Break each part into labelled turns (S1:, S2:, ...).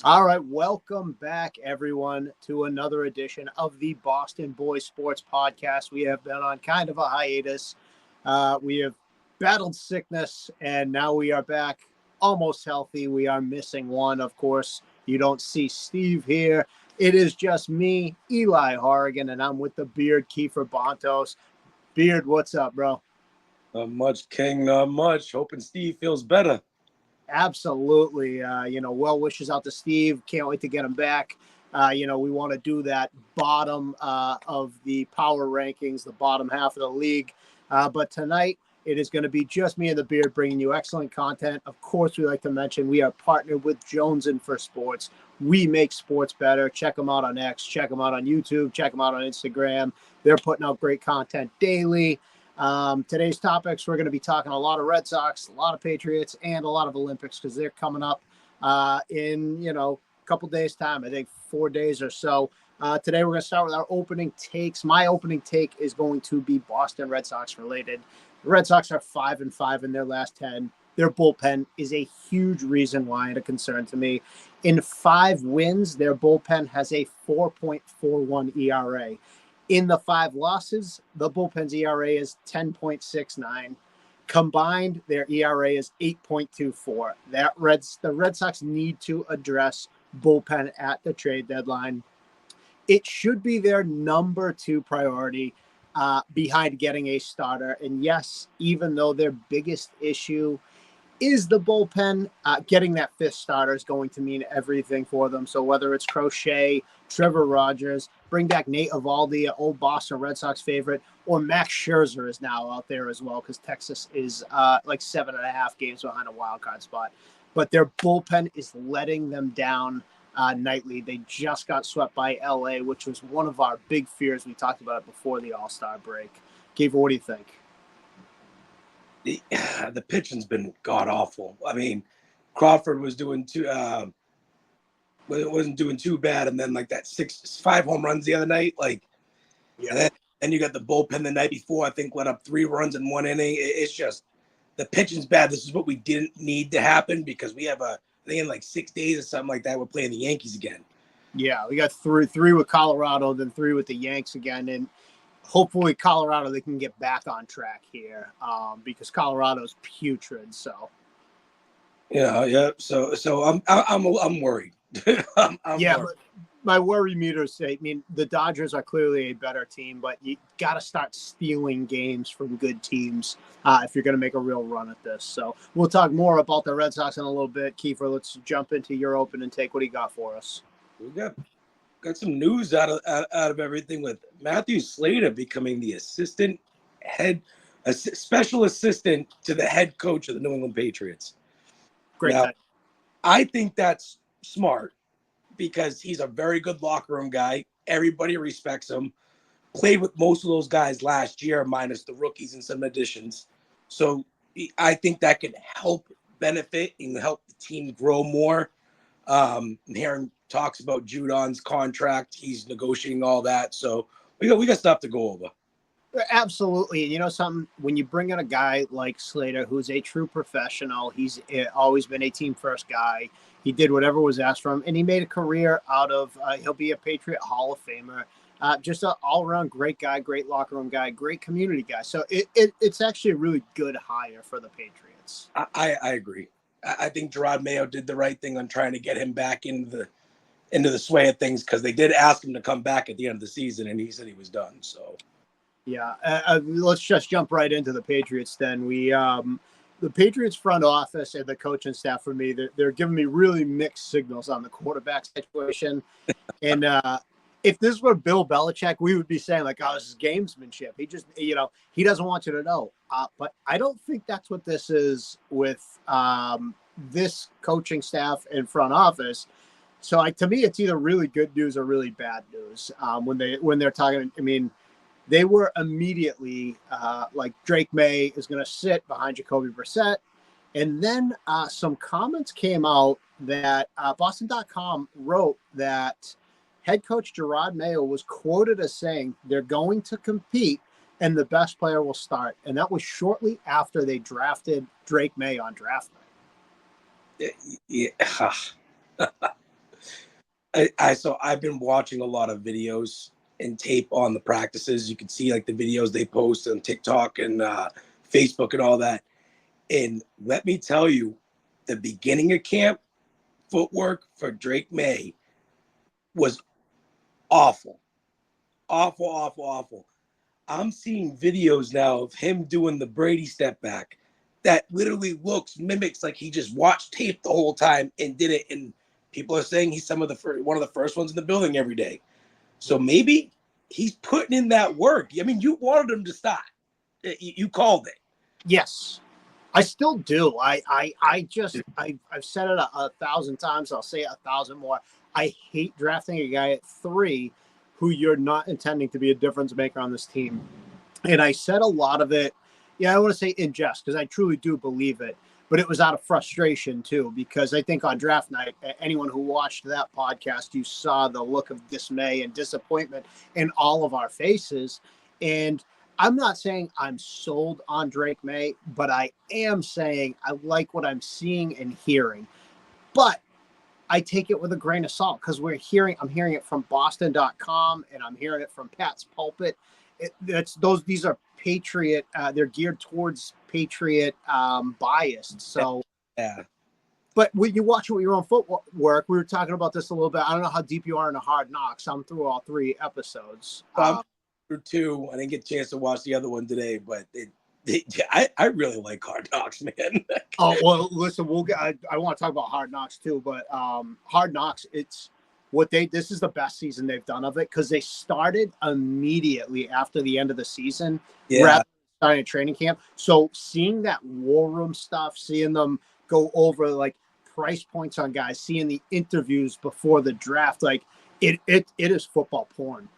S1: All right, welcome back, everyone, to another edition of the Boston Boys Sports Podcast. We have been on kind of a hiatus. We have battled sickness, and now we are back almost healthy. We are missing one, of course. You don't see Steve here. It is just me, Eli Horrigan, and I'm with the Beard, Kiefer Bontos. Beard, what's up, bro?
S2: Not much, King. Not much. Hoping Steve feels better.
S1: Absolutely. Well wishes out to Steve. Can't wait to get him back. We want to do that bottom of the power rankings, the bottom half of the league. But tonight, it is going to be just me and the Beard bringing you excellent content. Of course, we like to mention we are partnered with Jones and for Sports. We make sports better. Check them out on X. Check them out on YouTube. Check them out on Instagram. They're putting out great content daily. Today's topics, we're going to be talking a lot of Red Sox, a lot of Patriots, and a lot of Olympics because they're coming up in, a couple days' time, I think 4 days or so. Today, we're going to start with our opening takes. My opening take is going to be Boston Red Sox related. The Red Sox are 5-5 in their last 10. Their bullpen is a huge reason why and a concern to me. In 5 wins, their bullpen has a 4.41 ERA. In the 5 losses, the bullpen's ERA is 10.69. Combined, their ERA is 8.24. The Red Sox need to address bullpen at the trade deadline. It should be their number 2 priority behind getting a starter. And yes, even though their biggest issue is the bullpen, getting that 5th starter is going to mean everything for them. So whether it's Crochet, Trevor Rogers, bring back Nate Eovaldi, old Boston Red Sox favorite, or Max Scherzer is now out there as well because Texas is like 7.5 games behind a wild card spot. But their bullpen is letting them down nightly. They just got swept by LA, which was one of our big fears. We talked about it before the All-Star break. Kiefer, what do you think?
S2: The pitching's been god awful. I mean, Crawford was doing wasn't doing too bad, and then like that 5 home runs the other night, and then you got the bullpen the night before. I think let up 3 runs in 1 inning. It's just the pitching's bad. This is what we didn't need to happen because we have I think in like 6 days or something like that, we're playing the Yankees again.
S1: Yeah, we got three with Colorado, then 3 with the Yanks again, and hopefully Colorado they can get back on track here because Colorado's putrid. So
S2: Yeah. So I'm worried. I'm
S1: yeah,
S2: worried.
S1: but my worry meters say, I mean, the Dodgers are clearly a better team, but you got to start stealing games from good teams if you're going to make a real run at this. So we'll talk more about the Red Sox in a little bit. Kiefer, let's jump into your open and take what do you got for us.
S2: We got some news out of everything with Matthew Slater becoming the special assistant to the head coach of the New England Patriots.
S1: Great
S2: Now,
S1: time.
S2: I think that's smart because he's a very good locker room guy. Everybody respects him. Played with most of those guys last year, minus the rookies and some additions. So I think that could help benefit and help the team grow more. I'm hearing talks about Judon's contract. He's negotiating all that. So we got stuff to go over.
S1: Absolutely. And you know something, when you bring in a guy like Slater, who's a true professional, he's always been a team first guy. He did whatever was asked from him, and he made a career out of, he'll be a Patriot Hall of Famer. Just an all around great guy, great locker room guy, great community guy. So it's actually a really good hire for the Patriots.
S2: I agree. I think Gerard Mayo did the right thing on trying to get him back into the sway of things because they did ask him to come back at the end of the season, and he said he was done. So
S1: Yeah, let's just jump right into the Patriots then. The Patriots front office and the coaching staff for me, they're giving me really mixed signals on the quarterback situation. And if this were Bill Belichick, we would be saying like, oh, this is gamesmanship. He just, he doesn't want you to know. But I don't think that's what this is with this coaching staff and front office. So to me, it's either really good news or really bad news when they're talking. I mean, they were immediately like Drake May is going to sit behind Jacoby Brissett. And then some comments came out that Boston.com wrote that head coach Gerard Mayo was quoted as saying they're going to compete and the best player will start. And that was shortly after they drafted Drake May on draft night.
S2: yeah. So I've been watching a lot of videos and tape on the practices. You can see like the videos they post on TikTok and Facebook and all that. And let me tell you, the beginning of camp footwork for Drake May was awful, awful, awful, awful. I'm seeing videos now of him doing the Brady step back that literally mimics like he just watched tape the whole time and did it. And people are saying he's one of the first ones in the building every day. So maybe he's putting in that work. I mean, you wanted him to stop. You called it.
S1: Yes, I still do. I've said it a thousand times. I'll say it 1,000 more. I hate drafting a guy at 3 who you're not intending to be a difference maker on this team. And I said a lot of it. Yeah, I want to say in jest because I truly do believe it. But it was out of frustration too, because I think on draft night, anyone who watched that podcast, you saw the look of dismay and disappointment in all of our faces. And I'm not saying I'm sold on Drake May, but I am saying I like what I'm seeing and hearing. But I take it with a grain of salt because I'm hearing it from Boston.com and I'm hearing it from Pat's Pulpit. These are Patriot. They're geared towards Patriot biased. So,
S2: yeah.
S1: But when you watch it with your own footwork, we were talking about this a little bit. I don't know how deep you are in the Hard Knocks. I'm through all 3 episodes.
S2: Through 2. I didn't get a chance to watch the other one today, but I really like Hard Knocks, man.
S1: Oh well, listen, I want to talk about Hard Knocks too, but Hard Knocks, this is the best season they've done of it because they started immediately after the end of the season, rather than starting a training camp. So seeing that war room stuff, seeing them go over like price points on guys, seeing the interviews before the draft, like it is football porn.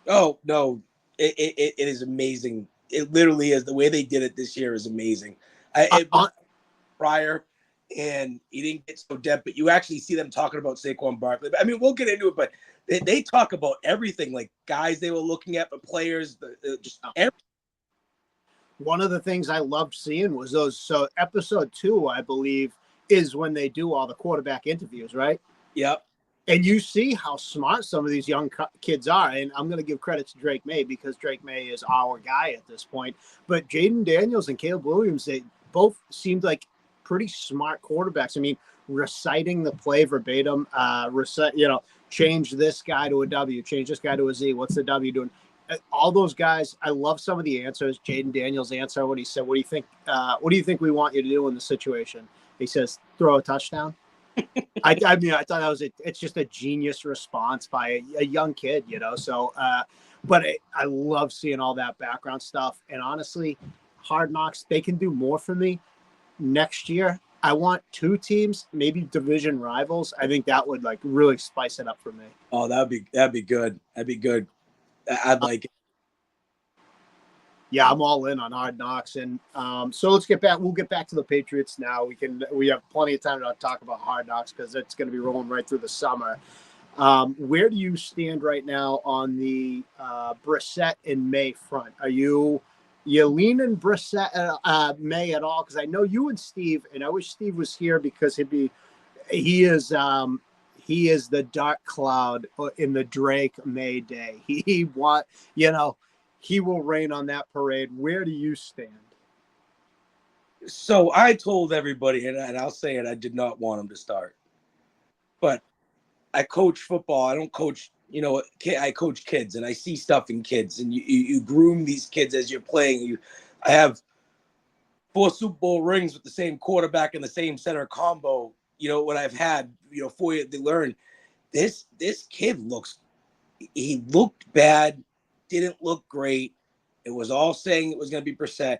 S2: Oh no, it is amazing. It literally is. The way they did it this year is amazing. Prior, and he didn't get so depth, but you actually see them talking about Saquon Barkley. I mean, we'll get into it, but they talk about everything, like guys they were looking at, but players, just everything.
S1: One of the things I loved seeing was those. So episode 2, I believe, is when they do all the quarterback interviews, right?
S2: Yep.
S1: And you see how smart some of these young kids are. And I'm going to give credit to Drake May because Drake May is our guy at this point. But Jaden Daniels and Caleb Williams, they both seemed like pretty smart quarterbacks. I mean, reciting the play verbatim, change this guy to a W, change this guy to a Z. What's the W doing? All those guys, I love some of the answers. Jaden Daniels' answer, what he said, what do you think? What do you think we want you to do in the situation? He says, throw a touchdown. I thought it's just a genius response by a young kid, So, but I love seeing all that background stuff. And honestly, Hard Knocks, they can do more for me next year. I want 2 teams, maybe division rivals. I think that would like really spice it up for me.
S2: Oh, that'd be good. That'd be good. I'd like it.
S1: Yeah, I'm all in on Hard Knocks, and so let's get back. We'll get back to the Patriots now. We have plenty of time to talk about Hard Knocks because it's going to be rolling right through the summer. Where do you stand right now on the Brissett and May front? Are you leaning Brissett May at all? Because I know you and Steve, and I wish Steve was here because he is the dark cloud in the Drake May day. He will rain on that parade. Where do you stand?
S2: So I told everybody, and I'll say it, I did not want him to start. But I coach football. I don't coach, I coach kids, and I see stuff in kids, and you groom these kids as you're playing. I have 4 Super Bowl rings with the same quarterback and the same center combo, what I've had, 4 years to learn. This kid he looked bad, didn't look great. It was all saying it was going to be Brissett.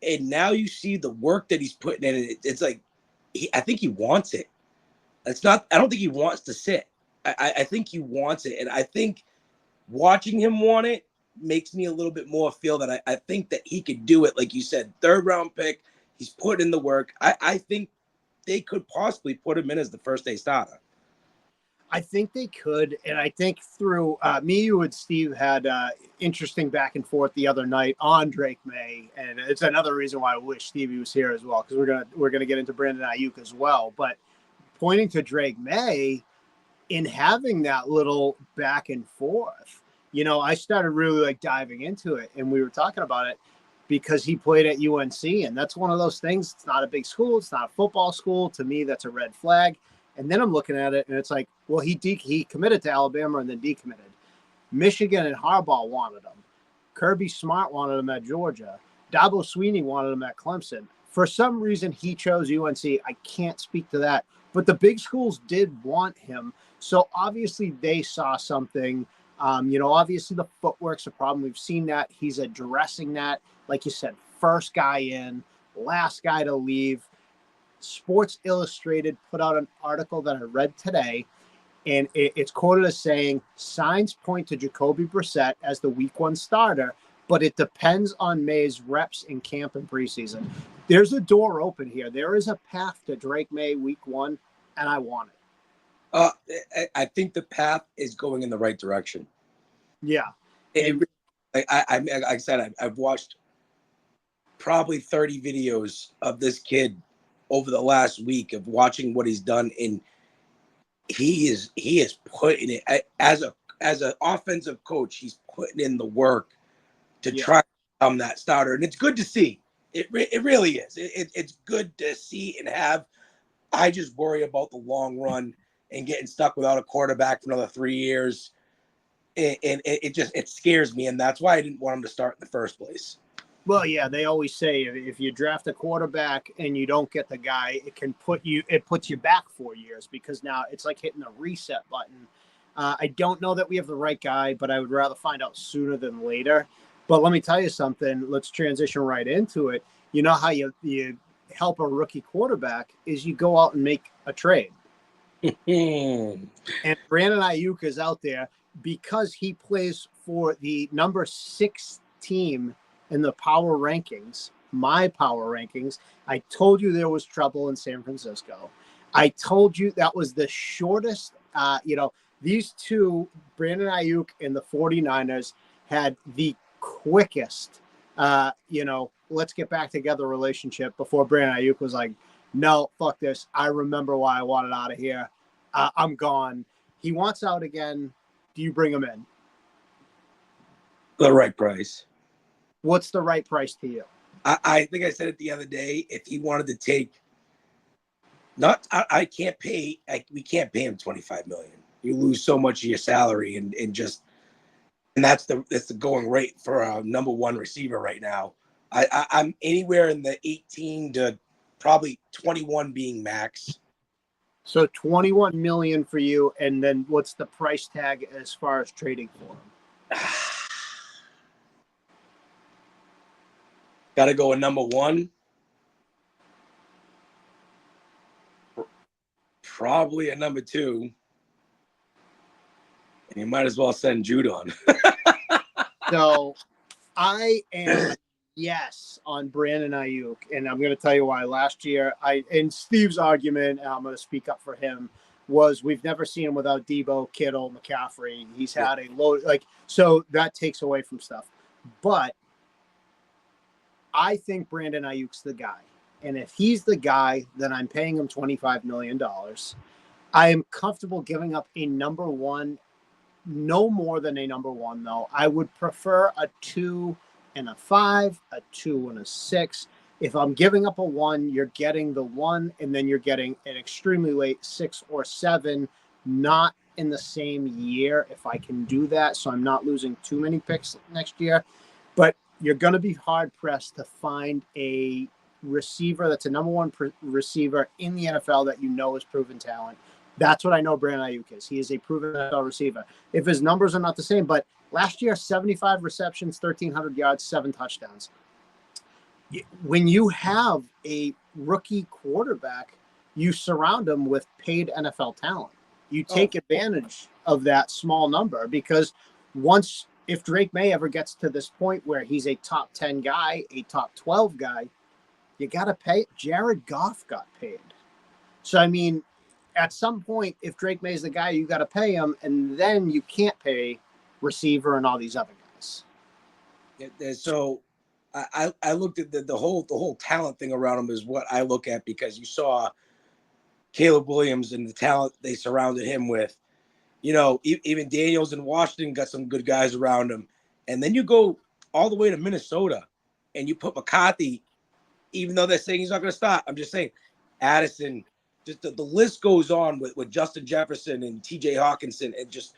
S2: And now you see the work that he's putting in. It's like, I think he wants it. I don't think he wants to sit. I think he wants it. And I think watching him want it makes me a little bit more feel that I think that he could do it. Like you said, 3rd round pick, he's put in the work. I think they could possibly put him in as the first day starter.
S1: I think they could, and I think through me, you and Steve had interesting back and forth the other night on Drake May, and it's another reason why I wish Stevie was here as well because we're gonna get into Brandon Ayuk as well. But pointing to Drake May, in having that little back and forth, I started really like diving into it, and we were talking about it because he played at UNC, and that's one of those things. It's not a big school. It's not a football school. To me, that's a red flag. And then I'm looking at it, and it's like, well, he committed to Alabama and then decommitted. Michigan and Harbaugh wanted him. Kirby Smart wanted him at Georgia. Dabo Sweeney wanted him at Clemson. For some reason, he chose UNC. I can't speak to that. But the big schools did want him. So obviously they saw something. Obviously the footwork's a problem. We've seen that. He's addressing that. Like you said, first guy in, last guy to leave. Sports Illustrated put out an article that I read today, and it's quoted as saying, signs point to Jacoby Brissett as the week 1 starter, but it depends on May's reps in camp and preseason. There's a door open here. There is a path to Drake May week 1, and I want
S2: it. I think the path is going in the right direction.
S1: Yeah.
S2: Like I said, I've watched probably 30 videos of this kid over the last week of watching what he's done, and he is putting it as an offensive coach. He's putting in the work to try to become that starter, and it's good to see. It really is. It's good to see and have. I just worry about the long run and getting stuck without a quarterback for another 3 years, and it scares me, and that's why I didn't want him to start in the first place.
S1: Well, yeah, they always say if you draft a quarterback and you don't get the guy, it puts you back 4 years, because now it's like hitting the reset button. I don't know that we have the right guy, but I would rather find out sooner than later. But let me tell you something. Let's transition right into it. You know how you help a rookie quarterback is you go out and make a trade. And Brandon Ayuk is out there because he plays for the number 6 team in the power rankings, my power rankings. I told you there was trouble in San Francisco. I told you that was the shortest, these two, Brandon Ayuk and the 49ers, had the quickest, let's get back together relationship before Brandon Ayuk was like, no, fuck this. I remember why I wanted out of here. I'm gone. He wants out again. Do you bring him in?
S2: The right price.
S1: What's the right price to you?
S2: I think I said it the other day. If he wanted to take, we can't pay him $25 million. You lose so much of your salary, and that's the going rate for a number 1 receiver right now. I'm anywhere in the 18 to probably 21 being max.
S1: So 21 million for you, and then what's the price tag as far as trading for him?
S2: Got to go a number 1. Probably a number 2. And you might as well send Judon.
S1: So I am yes on Brandon Ayuk, and I'm going to tell you why. Last year, in Steve's argument, and I'm going to speak up for him, was we've never seen him without Debo, Kittle, McCaffrey. He's had a low, so that takes away from stuff. But I think Brandon Ayuk's the guy. And if he's the guy, then I'm paying him $25 million. I am comfortable giving up a number 1, no more than a number 1, though. I would prefer a 2 and a 5, a 2 and a 6. If I'm giving up a 1, you're getting the 1, and then you're getting an extremely late 6 or 7, not in the same year, if I can do that. So I'm not losing too many picks next year. But you're going to be hard-pressed to find a receiver that's a number 1 receiver in the NFL that is proven talent. That's what I know Brandon Ayuk is. He is a proven NFL receiver. If his numbers are not the same, but last year, 75 receptions, 1,300 yards, 7 touchdowns. When you have a rookie quarterback, you surround him with paid NFL talent. You take advantage of that small number, because if Drake May ever gets to this point where he's a top 10 guy, a top 12 guy, you got to pay. Jared Goff got paid. So, I mean, at some point, if Drake May's the guy, you got to pay him, and then you can't pay receiver and all these other guys.
S2: So I looked at the whole talent thing around him is what I look at, because you saw Caleb Williams and the talent they surrounded him with. Even Daniels in Washington got some good guys around him. And then you go all the way to Minnesota and you put McCarthy, even though they're saying he's not going to start. I'm just saying, Addison, just the list goes on with Justin Jefferson and TJ Hawkinson. And just,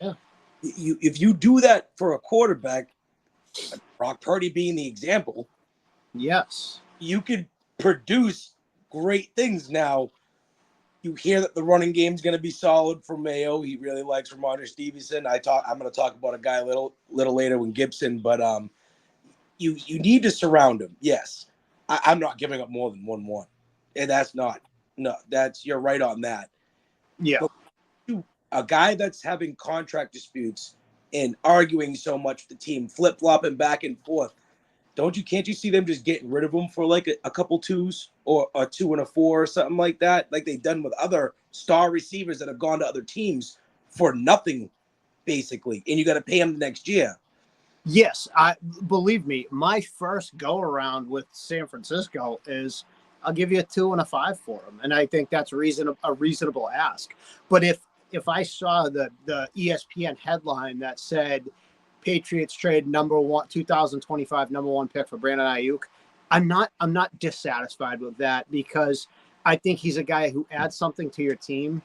S2: if you do that for a quarterback, Brock Purdy being the example,
S1: yes,
S2: you could produce great things. Now, you hear that the running game is going to be solid for Mayo. He really likes Ramondre Stevenson. I'm going to talk about a guy a little later when Gibson, but you need to surround him. Yes, I'm not giving up more than 1-1, and you're right on that.
S1: yeah,
S2: But a guy that's having contract disputes and arguing so much with the team, flip flopping back and forth. Can't you see them just getting rid of him for like a couple twos or a 2 and a 4 or something like that, like they've done with other star receivers that have gone to other teams for nothing, basically, and you got to pay them the next year.
S1: Yes, I believe me. My first go around with San Francisco is I'll give you a 2 and a 5 for him, and I think that's a reasonable ask. But if I saw the ESPN headline that said Patriots trade number 1 2025 number 1 pick for Brandon Ayuk, I'm not dissatisfied with that because I think he's a guy who adds something to your team,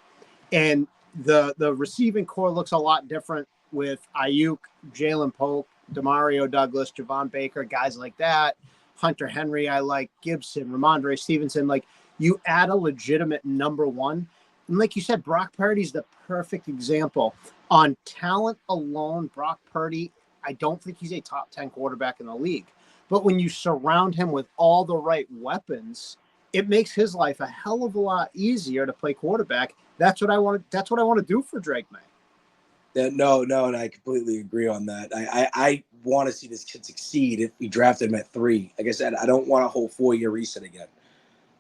S1: and the receiving core looks a lot different with Ayuk, Jalen Polk, Demario Douglas, Javon Baker, guys like that. Hunter Henry, I like Gibson, Ramondre Stevenson. Like, you add a legitimate number 1. And like you said, Brock Purdy's the perfect example. On talent alone, Brock Purdy, I don't think he's a top 10 quarterback in the league. But when you surround him with all the right weapons, it makes his life a hell of a lot easier to play quarterback. That's what I want to do for Drake May.
S2: No, and I completely agree on that. I want to see this kid succeed if we drafted him at 3. Like I said, I don't want a whole 4-year reset again.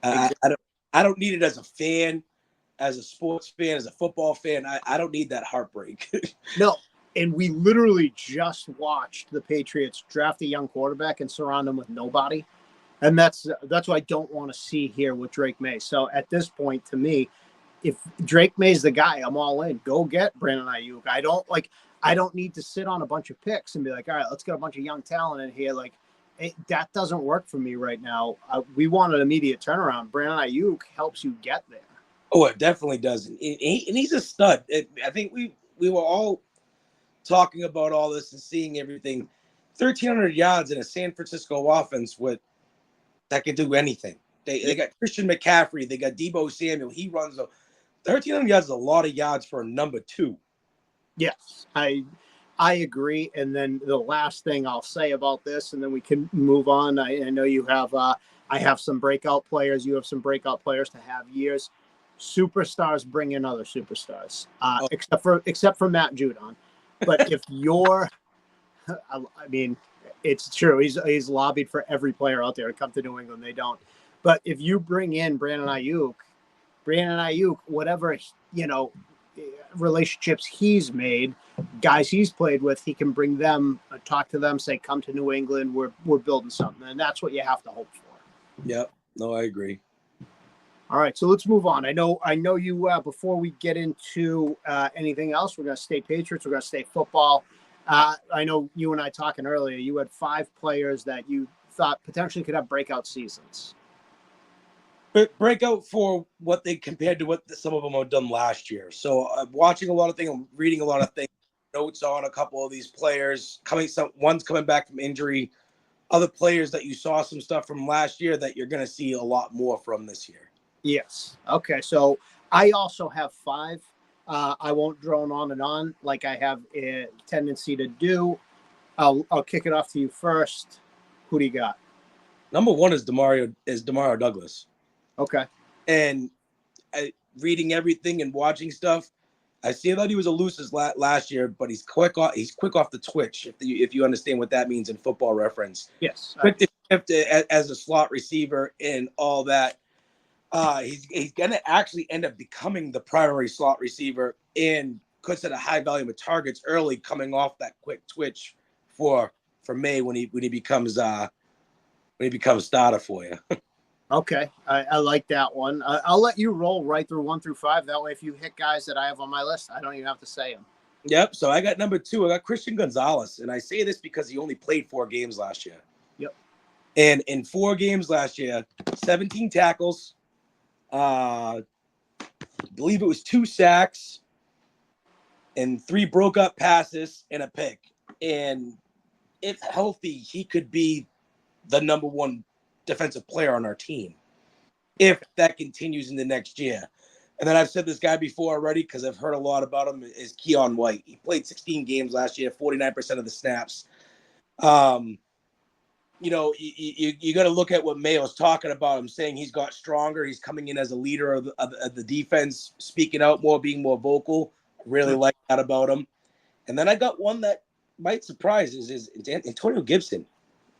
S2: Exactly. I don't need it as a fan, as a sports fan, as a football fan. I don't need that heartbreak.
S1: No, and we literally just watched the Patriots draft a young quarterback and surround him with nobody. And that's what I don't want to see here with Drake May. So at this point, to me, if Drake May's the guy, I'm all in. Go get Brandon Ayuk. I don't need to sit on a bunch of picks and be like, all right, let's get a bunch of young talent in here. Like, that doesn't work for me right now. We want an immediate turnaround. Brandon Ayuk helps you get there.
S2: Oh, it definitely does. And he's a stud. I think we were all talking about all this and seeing everything. 1,300 yards in a San Francisco offense that can do anything. They got Christian McCaffrey. They got Deebo Samuel. He runs 1,300 yards is a lot of yards for a number 2.
S1: Yes, I agree. And then the last thing I'll say about this, and then we can move on. I know you have I have some breakout players. You have some breakout players to have years. Superstars bring in other superstars, except for Matt Judon. But if you're, I mean, it's true. He's lobbied for every player out there to come to New England. They don't. But if you bring in Brandon Ayuk, whatever, relationships he's made, guys he's played with, he can bring them, talk to them, say, come to New England. We're building something. And that's what you have to hope for.
S2: Yep. No, I agree.
S1: All right, so let's move on. I know you. Before we get into anything else, we're going to stay Patriots. We're going to stay football. I know you and I talking earlier. You had 5 players that you thought potentially could have breakout seasons.
S2: Breakout for what they compared to what some of them have done last year. So I'm watching a lot of things. I'm reading a lot of things. Notes on a couple of these players one's coming back from injury. Other players that you saw some stuff from last year that you're going to see a lot more from this year.
S1: Yes. Okay. So I also have 5. I won't drone on and on like I have a tendency to do. I'll kick it off to you first. Who do you got?
S2: Number 1 is Demario Douglas.
S1: Okay.
S2: And reading everything and watching stuff, I see that he was elusive last year, but he's quick off the twitch. If you understand what that means in Football Reference.
S1: Yes.
S2: Quick to shift as a slot receiver and all that. He's going to actually end up becoming the primary slot receiver and could set a high volume of targets early, coming off that quick twitch for May when he becomes starter for you.
S1: Okay, I like that one. I'll let you roll right through 1 through 5. That way, if you hit guys that I have on my list, I don't even have to say them.
S2: Yep. So I got number 2. I got Christian Gonzalez, and I say this because he only played 4 games last year.
S1: Yep.
S2: And in 4 games last year, 17 tackles, I believe it was 2 sacks, and 3 broke up passes and a pick. And if healthy, he could be the number 1 defensive player on our team if that continues in the next year. And then I've said this guy before already because I've heard a lot about him, is Keon White. He played 16 games last year, 49% of the snaps. You know, you got to look at what Mayo's talking about. I'm saying he's got stronger. He's coming in as a leader of the defense, speaking out more, being more vocal. Really like that about him. And then I got one that might surprise is Antonio Gibson.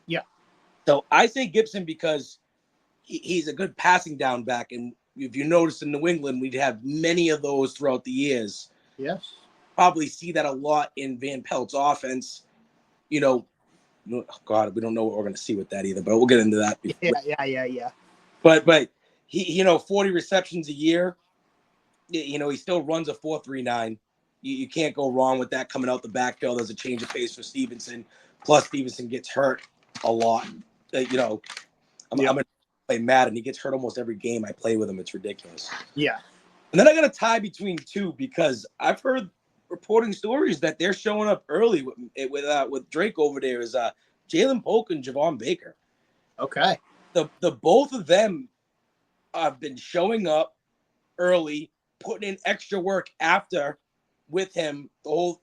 S1: Yeah.
S2: So I say Gibson because he's a good passing down back. And if you notice in New England, we'd have many of those throughout the years.
S1: Yes.
S2: Probably see that a lot in Van Pelt's offense. You know, oh God, we don't know what we're going to see with that either, but we'll get into that.
S1: Yeah.
S2: But he, 40 receptions a year. He still runs a 4.39. You can't go wrong with that coming out the backfield as a change of pace for Stevenson. Plus, Stevenson gets hurt a lot. I'm going to play Madden. He gets hurt almost every game I play with him. It's ridiculous.
S1: Yeah.
S2: And then I got a tie between 2 because I've heard reporting stories that they're showing up early with Drake over there is Jalen Polk and Javon Baker.
S1: Okay.
S2: The both of them have been showing up early, putting in extra work after with him.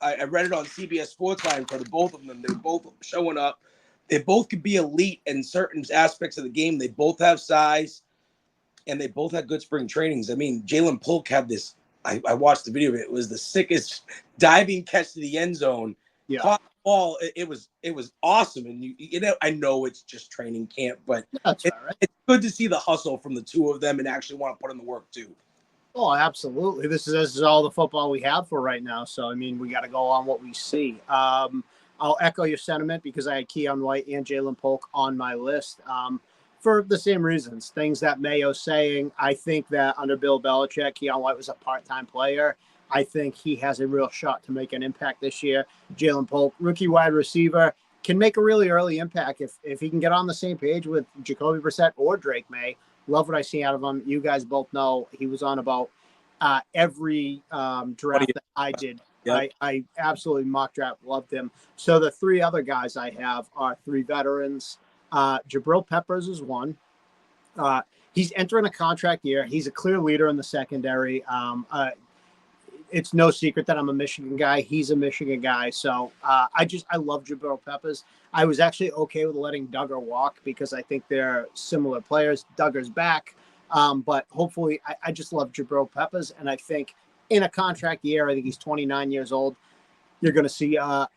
S2: I read it on CBS Sportsline for the both of them. They're both showing up. They both could be elite in certain aspects of the game. They both have size, and they both had good spring trainings. I mean, Jalen Polk had this. I watched the video of it. It was the sickest diving catch to the end zone.
S1: Yeah.
S2: Caught the ball. It was awesome. And I know it's just training camp, but
S1: That's all right.
S2: it's good to see the hustle from the 2 of them and actually want to put in the work too.
S1: Oh, absolutely. This is all the football we have for right now. So, I mean, we got to go on what we see. I'll echo your sentiment because I had Keon White and Jalen Polk on my list for the same reasons. Things that Mayo's saying. I think that under Bill Belichick, Keon White was a part-time player. I think he has a real shot to make an impact this year. Jalen Polk, rookie wide receiver, can make a really early impact if he can get on the same page with Jacoby Brissett or Drake May. Love what I see out of him. You guys both know he was on about every draft that I did. Yep. I absolutely mock draft, loved him. So the 3 other guys I have are 3 veterans. Jabril Peppers is one. He's entering a contract year. He's a clear leader in the secondary. It's no secret that I'm a Michigan guy. He's a Michigan guy. So I love Jabril Peppers. I was actually okay with letting Duggar walk because I think they're similar players. Duggar's back. But hopefully I just love Jabril Peppers. And I think in a contract year, I think he's 29 years old. You're going to see a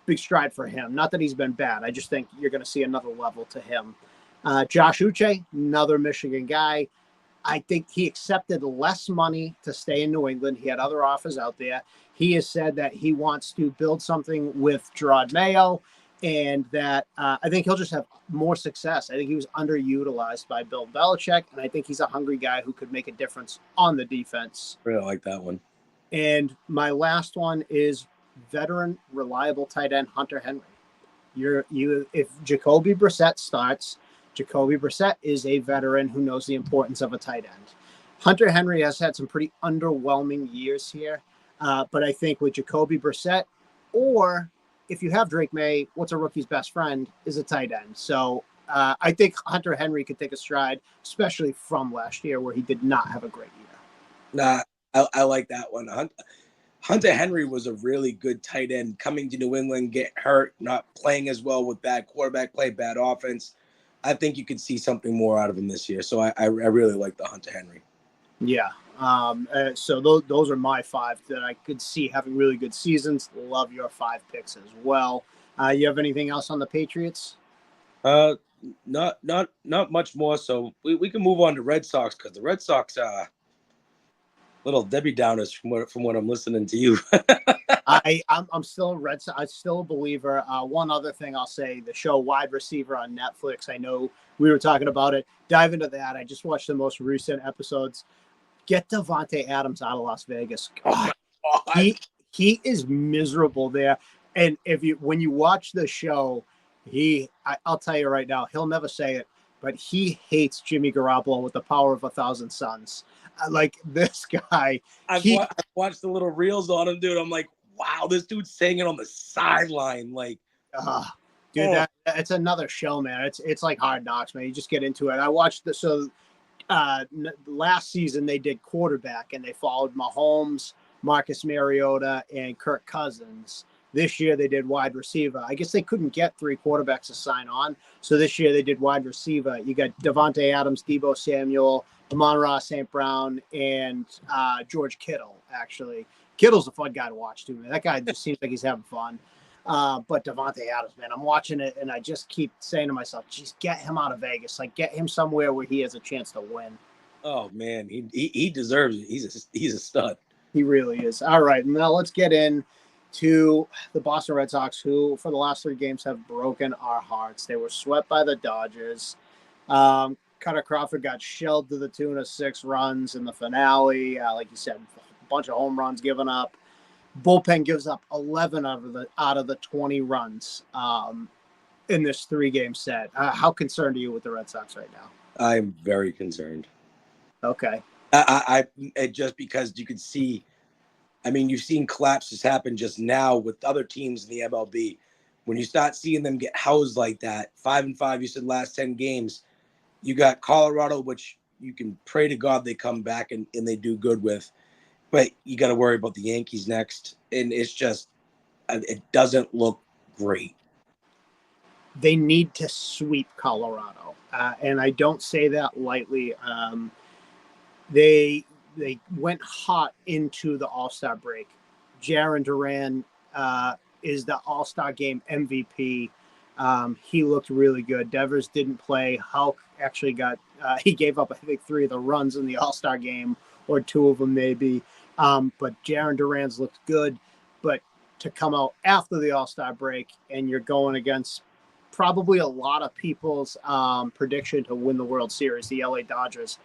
S1: big stride for him. Not that he's been bad. I just think you're going to see another level to him. Josh Uche, another Michigan guy. I think he accepted less money to stay in New England. He had other offers out there. He has said that he wants to build something with Gerard Mayo and that I think he'll just have more success. I think he was underutilized by Bill Belichick, and I think he's a hungry guy who could make a difference on the defense.
S2: Really like that one.
S1: And my last one is veteran, reliable tight end Hunter Henry. If Jacoby Brissett starts, Jacoby Brissett is a veteran who knows the importance of a tight end. Hunter Henry has had some pretty underwhelming years here, but I think with Jacoby Brissett, or if you have Drake May, what's a rookie's best friend is a tight end. So I think Hunter Henry could take a stride, especially from last year where he did not have a great year.
S2: Nah, I like that one. Hunter Henry was a really good tight end coming to New England, get hurt, not playing as well with bad quarterback play, bad offense. I think you could see something more out of him this year. So I really like the Hunter Henry.
S1: Yeah. So those are my 5 that I could see having really good seasons. Love your 5 picks as well. You have anything else on the Patriots?
S2: Not much more. So we can move on to Red Sox because the Red Sox little Debbie Downers from what I'm listening to you.
S1: I'm still I'm still a believer. One other thing I'll say, the show Wide Receiver on Netflix. I know we were talking about it. Dive into that. I just watched the most recent episodes. Get Davante Adams out of Las Vegas. God, He is miserable there. And when you watch the show, I'll tell you right now, he'll never say it, but he hates Jimmy Garoppolo with the power of 1,000 suns. Like this guy,
S2: I've watched the little reels on him, dude. I'm like, wow, this dude's saying it on the sideline. Like,
S1: dude, it's another show, man. It's like Hard Knocks, man. You just get into it. I watched last season they did quarterback and they followed Mahomes, Marcus Mariota, and Kirk Cousins. This year they did wide receiver. I guess they couldn't get 3 quarterbacks to sign on, so this year they did wide receiver. You got Devontae Adams, Deebo Samuel, Amon-Ra St. Brown, and George Kittle. Actually, Kittle's a fun guy to watch too, man. That guy just seems like he's having fun. But Devontae Adams, man, I'm watching it and I just keep saying to myself, geez, get him out of Vegas. Like, get him somewhere where he has a chance to win.
S2: Oh man, he deserves it. He's a stud.
S1: He really is. All right, now let's get in to the Boston Red Sox, who for the last 3 games have broken our hearts. They were swept by the Dodgers. Cutter Crawford got shelled to the tune of 6 runs in the finale. Like you said, a bunch of home runs given up. Bullpen gives up 11 out of the 20 runs in this 3-game set. How concerned are you with the Red Sox right now?
S2: I'm very concerned.
S1: Okay.
S2: I just because you could see, I mean, you've seen collapses happen just now with other teams in the MLB. When you start seeing them get housed like that, 5-5, you said last 10 games, you got Colorado, which you can pray to God they come back and they do good with. But you got to worry about the Yankees next. And it's just, it doesn't look great.
S1: They need to sweep Colorado. And I don't say that lightly. They went hot into the All-Star break. Jarren Duran is the All-Star game MVP. He looked really good. Devers didn't play. Hulk actually he gave up, I think, 3 of the runs in the All-Star game, or 2 of them maybe. But Jarren Duran's looked good. But to come out after the All-Star break and you're going against probably a lot of people's prediction to win the World Series, the LA Dodgers,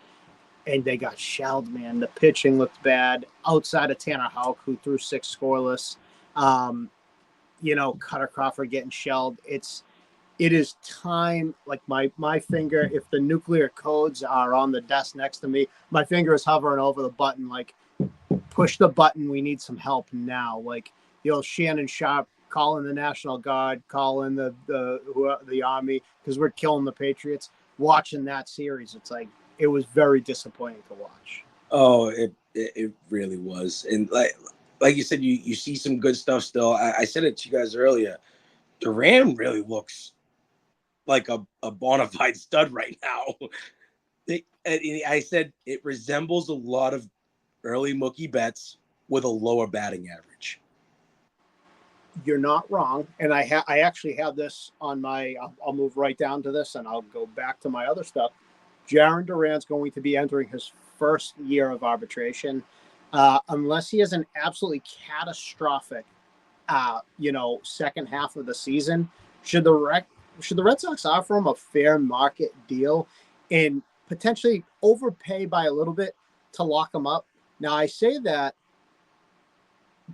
S1: and they got shelled, man. The pitching looked bad outside of Tanner Houck, who threw 6 scoreless. Cutter Crawford getting shelled. It is time. Like my finger, if the nuclear codes are on the desk next to me, my finger is hovering over the button. Like, push the button. We need some help now. Like the old Shannon Sharp calling the National Guard, calling the Army, because we're killing the Patriots. Watching that series, it's like, it was very disappointing to watch.
S2: Oh, it really was. And like you said, you see some good stuff still. I said it to you guys earlier. Duran really looks like a bona fide stud right now. I said it resembles a lot of early Mookie Betts with a lower batting average.
S1: You're not wrong. And I actually have this on I'll move right down to this and I'll go back to my other stuff. Jarren Duran's going to be entering his first year of arbitration. Unless he has an absolutely catastrophic, second half of the season, should the Red Sox offer him a fair market deal and potentially overpay by a little bit to lock him up? Now, I say that,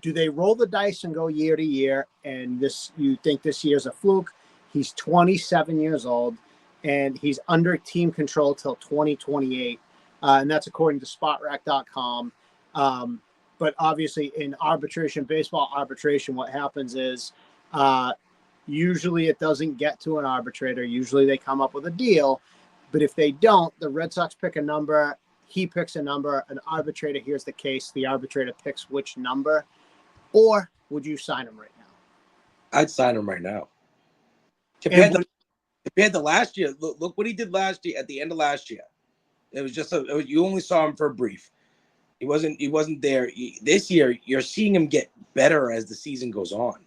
S1: do they roll the dice and go year to year? And you think this year's a fluke? He's 27 years old. And he's under team control till 2028. And that's according to spotrac.com. But obviously in baseball arbitration, what happens is usually it doesn't get to an arbitrator. Usually they come up with a deal. But if they don't, the Red Sox pick a number. He picks a number. An arbitrator hears the case. The arbitrator picks which number. Or would you sign him right now?
S2: I'd sign him right now. Compared to last year, look what he did last year. At the end of last year, it was just you only saw him for a brief. He wasn't there. This year, you're seeing him get better as the season goes on.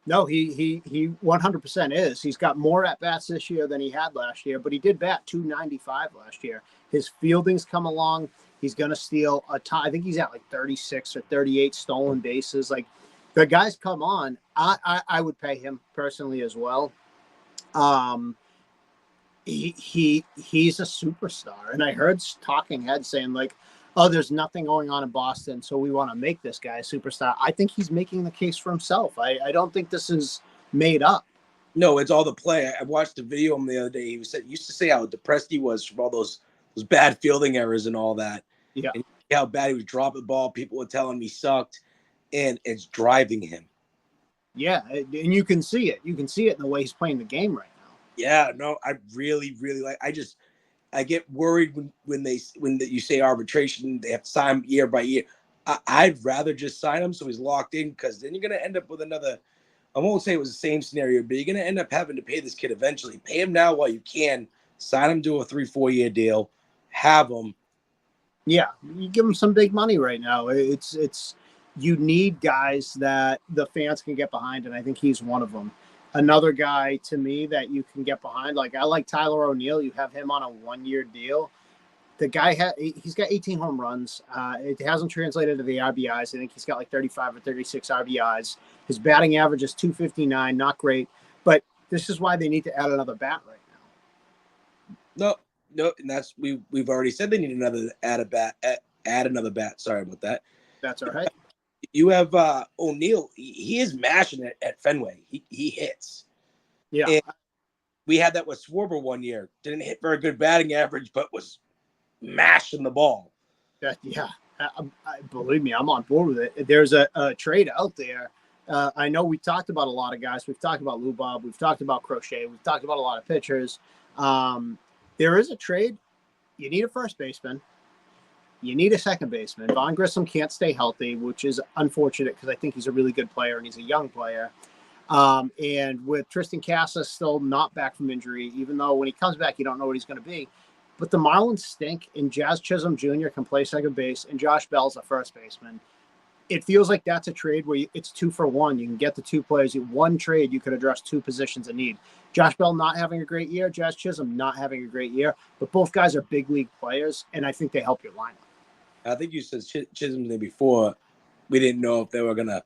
S1: No, he 100% is. He's got more at bats this year than he had last year, but he did bat 295 last year. His fielding's come along. He's going to steal a ton. I think he's at like 36 or 38 stolen bases. Like, the guy's come on. I would pay him personally as well. He's a superstar, and I heard talking heads saying, like, oh, there's nothing going on in Boston, so we want to make this guy a superstar. I think he's making the case for himself. I don't think this is made up.
S2: No, it's all the play. I watched a video of him the other day. Used to say how depressed he was from all those bad fielding errors and all that.
S1: Yeah.
S2: And how bad he was dropping the ball. People were telling him he sucked, and it's driving him.
S1: Yeah, and you can see it. You can see it in the way he's playing the game right now.
S2: Yeah, no, I really, really like. I get worried when you say arbitration, they have to sign him year by year. I'd rather just sign him so he's locked in, because then you're going to end up with another. I won't say it was the same scenario, but you're going to end up having to pay this kid eventually. Pay him now while you can. Sign him to a 3-4 year deal. Have him.
S1: Yeah, you give him some big money right now. It's you need guys that the fans can get behind, and I think he's one of them. Another guy to me that you can get behind, like I like Tyler O'Neill. You have him on a 1-year deal. The guy he's got 18 home runs. It hasn't translated to the RBIs. I think he's got like 35 or 36 RBIs. His batting average is 259, not great. But this is why they need to add another bat right
S2: now. No, and that's we've already said they need add another bat. Sorry about that.
S1: That's all right.
S2: You have O'Neill. He is mashing it at Fenway. He hits.
S1: Yeah.
S2: And we had that with Schwarber 1 year. Didn't hit very good batting average, but was mashing the ball.
S1: Yeah. Believe me, I'm on board with it. There's a trade out there. I know we talked about a lot of guys. We've talked about Lou Bob. We've talked about Crochet. We've talked about a lot of pitchers. There is a trade. You need a first baseman. You need a second baseman. Vaughn Grissom can't stay healthy, which is unfortunate because I think he's a really good player and he's a young player. And with Tristan Casas still not back from injury, even though when he comes back, you don't know what he's going to be. But the Marlins stink, and Jazz Chisholm Jr. can play second base, and Josh Bell's a first baseman. It feels like that's a trade where it's 2 for 1. You can get the two players. One trade, you could address two positions in need. Josh Bell not having a great year, Jazz Chisholm not having a great year, but both guys are big league players, and I think they help your lineup.
S2: I think you said Chisholm's name before. We didn't know if they were gonna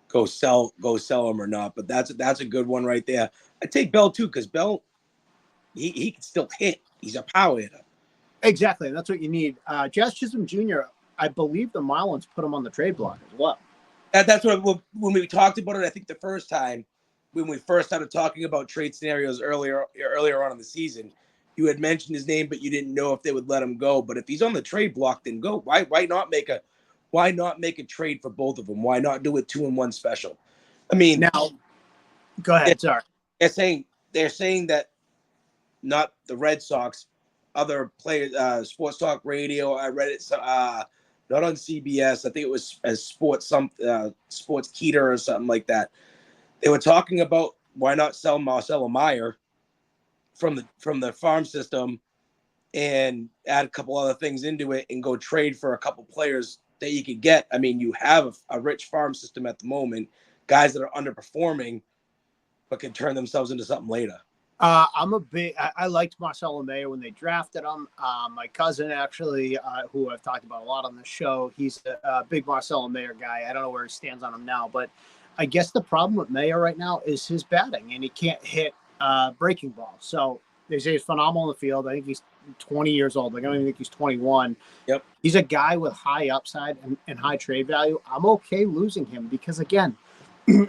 S2: go sell him or not, but that's a good one right there. I take Bell too, because Bell he can still hit. He's a power hitter.
S1: Exactly, and that's what you need. Jazz Chisholm Jr., I believe the Marlins put him on the trade block as well.
S2: That's what when we talked about it. I think the first time when we first started talking about trade scenarios earlier on in the season, you had mentioned his name, but you didn't know if they would let him go. But if he's on the trade block, then go. Why not make a trade for both of them? Why not do it 2-in-1 special? I mean,
S1: now, go ahead. Sorry,
S2: they're saying that not the Red Sox, other players, Sports Talk Radio. I read it. Not on CBS. I think it was as Sports Keeter or something like that. They were talking about why not sell Marcelo Meyer from the farm system and add a couple other things into it and go trade for a couple players that you could get. I mean, you have a rich farm system at the moment, guys that are underperforming, but can turn themselves into something later.
S1: I liked Marcelo Meyer when they drafted him. My cousin, actually, who I've talked about a lot on the show, he's a big Marcelo Meyer guy. I don't know where he stands on him now, but I guess the problem with Meyer right now is his batting, and he can't hit breaking balls. So they say he's phenomenal in the field. I think he's 20 years old. I don't even think he's 21.
S2: Yep.
S1: He's a guy with high upside and high trade value. I'm okay losing him because, again,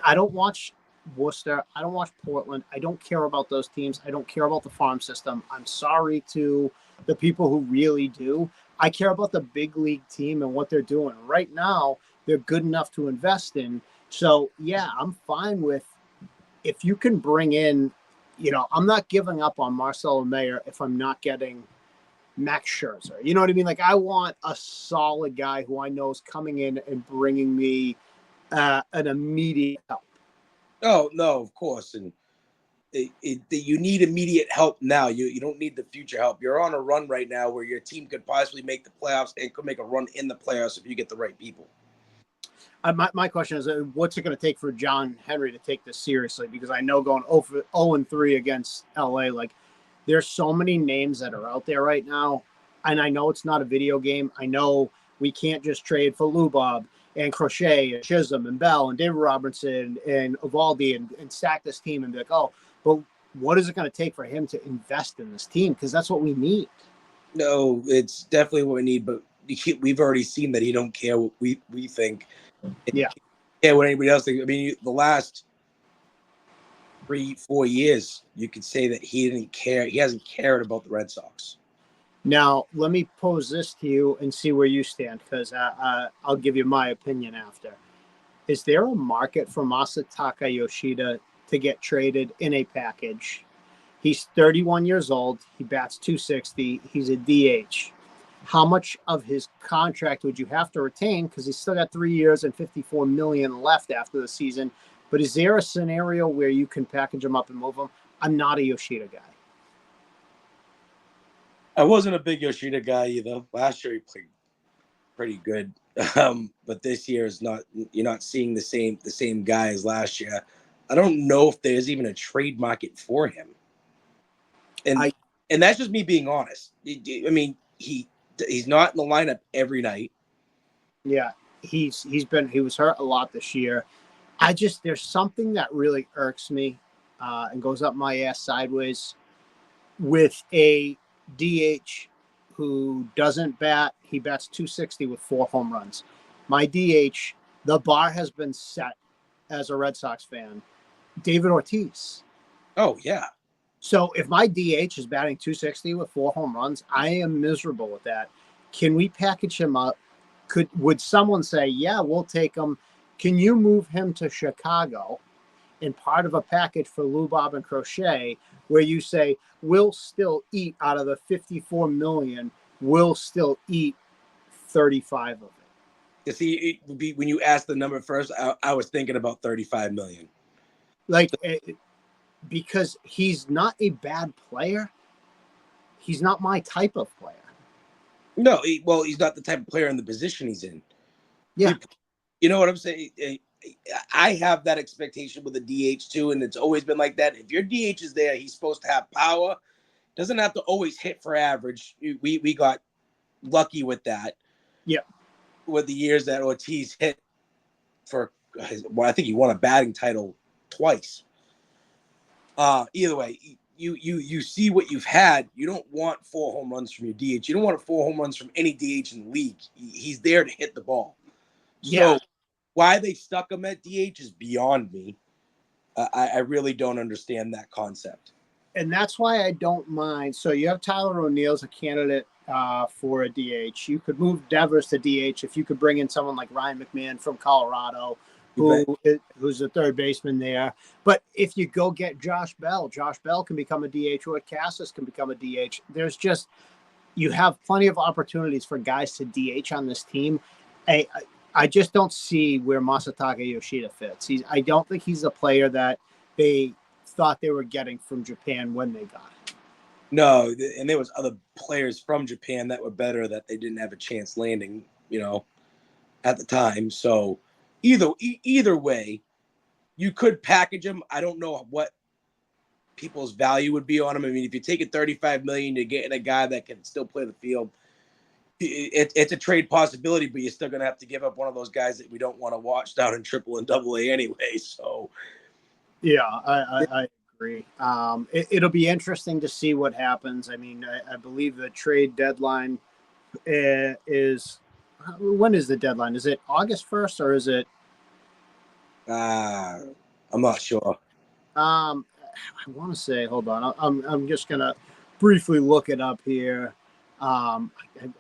S1: I don't watch Worcester. I don't watch Portland. I don't care about those teams. I don't care about the farm system. I'm sorry to the people who really do. I care about the big league team and what they're doing. Right now, they're good enough to invest in. So, yeah, I'm fine with if you can bring in, I'm not giving up on Marcelo Meyer if I'm not getting Max Scherzer. You know what I mean? Like, I want a solid guy who I know is coming in and bringing me an immediate help.
S2: Oh, no, of course. And you need immediate help now. You don't need the future help. You're on a run right now where your team could possibly make the playoffs and could make a run in the playoffs if you get the right people.
S1: My question is, what's it going to take for John Henry to take this seriously? Because I know going 0-3 against LA, like there's so many names that are out there right now. And I know it's not a video game. I know we can't just trade for Lou Bob and Crochet and Chisholm and Bell and David Robertson and Evaldi and stack this team and be like, oh, but what is it going to take for him to invest in this team? Because that's what we need.
S2: No, it's definitely what we need. But we've already seen that he don't care what we think.
S1: Yeah.
S2: Care what anybody else thinks. I mean, the last 3-4 years, you could say that he didn't care. He hasn't cared about the Red Sox.
S1: Now, let me pose this to you and see where you stand, because I'll give you my opinion after. Is there a market for Masataka Yoshida to get traded in a package? He's 31 years old. He bats .260. He's a DH. How much of his contract would you have to retain? Because he's still got 3 years and $54 million left after the season. But is there a scenario where you can package him up and move him? I'm not a Yoshida guy.
S2: I wasn't a big Yoshida guy either. Last year he played pretty good, but this year is not. You're not seeing the same guy as last year. I don't know if there's even a trade market for him, and that's just me being honest. I mean, he's not in the lineup every night.
S1: Yeah, he was hurt a lot this year. There's something that really irks me and goes up my ass sideways with a DH who doesn't bat. He bats .260 with 4 home runs. My DH, the bar has been set as a Red Sox fan. David Ortiz.
S2: Oh, yeah.
S1: So if my DH is batting .260 with 4 home runs, I am miserable with that. Can we package him up? Would someone say, yeah, we'll take him? Can you move him to Chicago in part of a package for Lou Bob and Crochet, where you say, we'll still eat out of the $54 million, we'll still eat 35 of it?
S2: You see, when you asked the number first, I was thinking about 35 million.
S1: Because he's not a bad player. He's not my type of player.
S2: No, he's not the type of player in the position he's in.
S1: Yeah.
S2: You know what I'm saying? I have that expectation with the DH too, and it's always been like that. If your DH is there, he's supposed to have power. Doesn't have to always hit for average. We got lucky with that.
S1: Yeah.
S2: With the years that Ortiz hit for, I think he won a batting title twice. Either way, you see what you've had. You don't want 4 home runs from your DH. You don't want 4 home runs from any DH in the league. He's there to hit the ball.
S1: Yeah.
S2: So why they stuck him at DH is beyond me. I really don't understand that concept.
S1: And that's why I don't mind. So you have Tyler O'Neill as a candidate for a DH. You could move Devers to DH if you could bring in someone like Ryan McMahon from Colorado, who's the third baseman there. But if you go get Josh Bell can become a DH, or Cassis can become a DH. You have plenty of opportunities for guys to DH on this team. I just don't see where Masataka Yoshida fits. I don't think he's the player that they thought they were getting from Japan when they got him.
S2: No, and there was other players from Japan that were better that they didn't have a chance landing, at the time. So either way, you could package him. I don't know what people's value would be on him. I mean, if you take it $35 million, you're getting a guy that can still play the field. It's a trade possibility, but you're still going to have to give up one of those guys that we don't want to watch down in AAA and AA anyway. So,
S1: yeah, I agree. It'll be interesting to see what happens. I mean, I believe the trade deadline is, when is the deadline? Is it August 1st or is it?
S2: I'm not sure.
S1: I want to say, hold on. I'm just going to briefly look it up here. I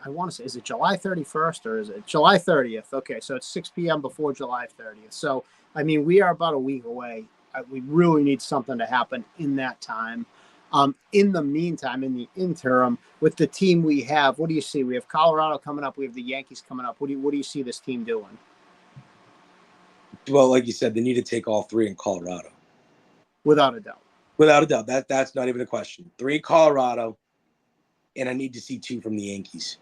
S1: want to say, is it July 31st or is it July 30th? Okay, so it's 6 p.m. before July 30th. So, I mean, we are about a week away. We really need something to happen in that time. In the meantime, in the interim, with the team we have, what do you see? We have Colorado coming up. We have the Yankees coming up. What do you see this team doing?
S2: Well, like you said, they need to take all 3 in Colorado.
S1: Without a doubt.
S2: Without a doubt. That's not even a question. 3 in Colorado. And I need to see 2 from the Yankees.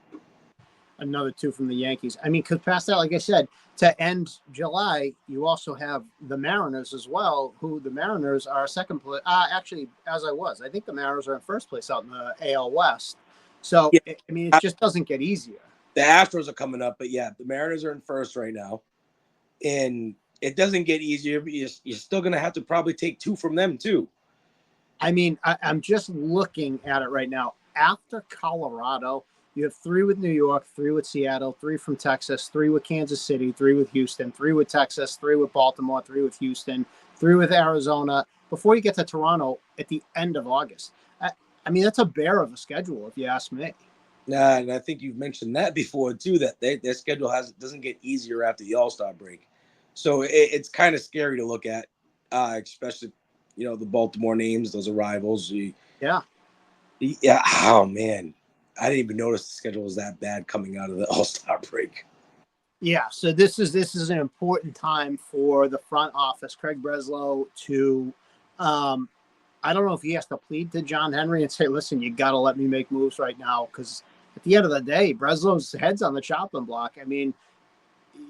S1: Another 2 from the Yankees. I mean, because past that, like I said, to end July, you also have the Mariners as well, who the Mariners are second place. Actually, I think the Mariners are in first place out in the AL West. So, yeah. I mean, it just doesn't get easier.
S2: The Astros are coming up, but yeah, the Mariners are in first right now. And it doesn't get easier, but you're still going to have to probably take 2 from them, too.
S1: I mean, I'm just looking at it right now. After Colorado, You have 3 with New York, 3 with Seattle, 3 from Texas, 3 with Kansas City, 3 with Houston, 3 with Texas, 3 with Baltimore, 3 with Houston, 3 with Arizona, before you get to Toronto at the end of August. I mean, that's a bear of a schedule, if you ask me.
S2: Nah, and I think you've mentioned that before too. That their schedule doesn't get easier after the All-Star break, so it's kind of scary to look at, especially the Baltimore names, those arrivals.
S1: Yeah.
S2: Yeah. Oh man, I didn't even notice the schedule was that bad coming out of the All-Star break.
S1: Yeah, so this is an important time for the front office, Craig Breslow, to I don't know if he has to plead to John Henry and say, listen, you got to let me make moves right now, because at the end of the day, Breslow's head's on the chopping block. I mean,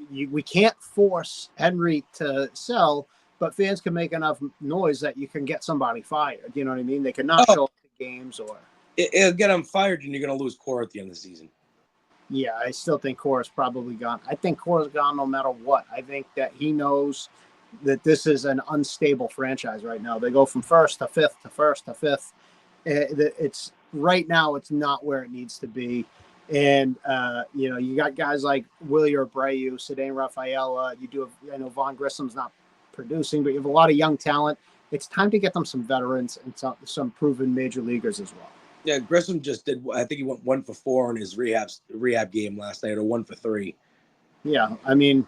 S1: we can't force Henry to sell, but fans can make enough noise that you can get somebody fired. You know what I mean? They can not show up to games, or
S2: it'll get him fired, and you're going to lose Core at the end of the season.
S1: Yeah, I still think Core's probably gone. I think Core's gone no matter what. I think that he knows that this is an unstable franchise right now. They go from first to fifth to first to fifth. It's right now, it's not where it needs to be. And, you got guys like Willie Abreu, Ceddanne Rafaela. You do have, I know Vaughn Grissom's not producing, but you have a lot of young talent. It's time to get them some veterans and some proven major leaguers as well.
S2: Yeah, Grissom just did. I think he went 1 for 4 in his rehab game last night, or 1 for 3.
S1: Yeah, I mean,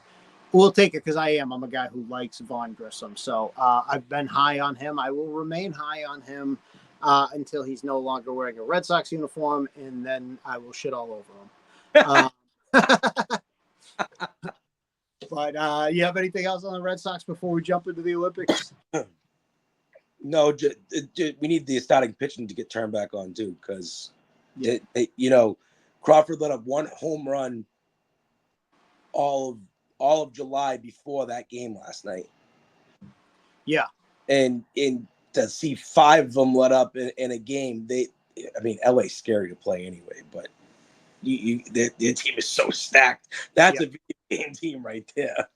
S1: we'll take it, because I'm a guy who likes Vaughn Grissom. So I've been high on him. I will remain high on him until he's no longer wearing a Red Sox uniform, and then I will shit all over him. But you have anything else on the Red Sox before we jump into the Olympics?
S2: No, we need the starting pitching to get turned back on too, because Crawford let up 1 home run all of July before that game last night.
S1: Yeah,
S2: and to see 5 of them let up in a game, LA's scary to play anyway, but their team is so stacked. That's a video game team right there.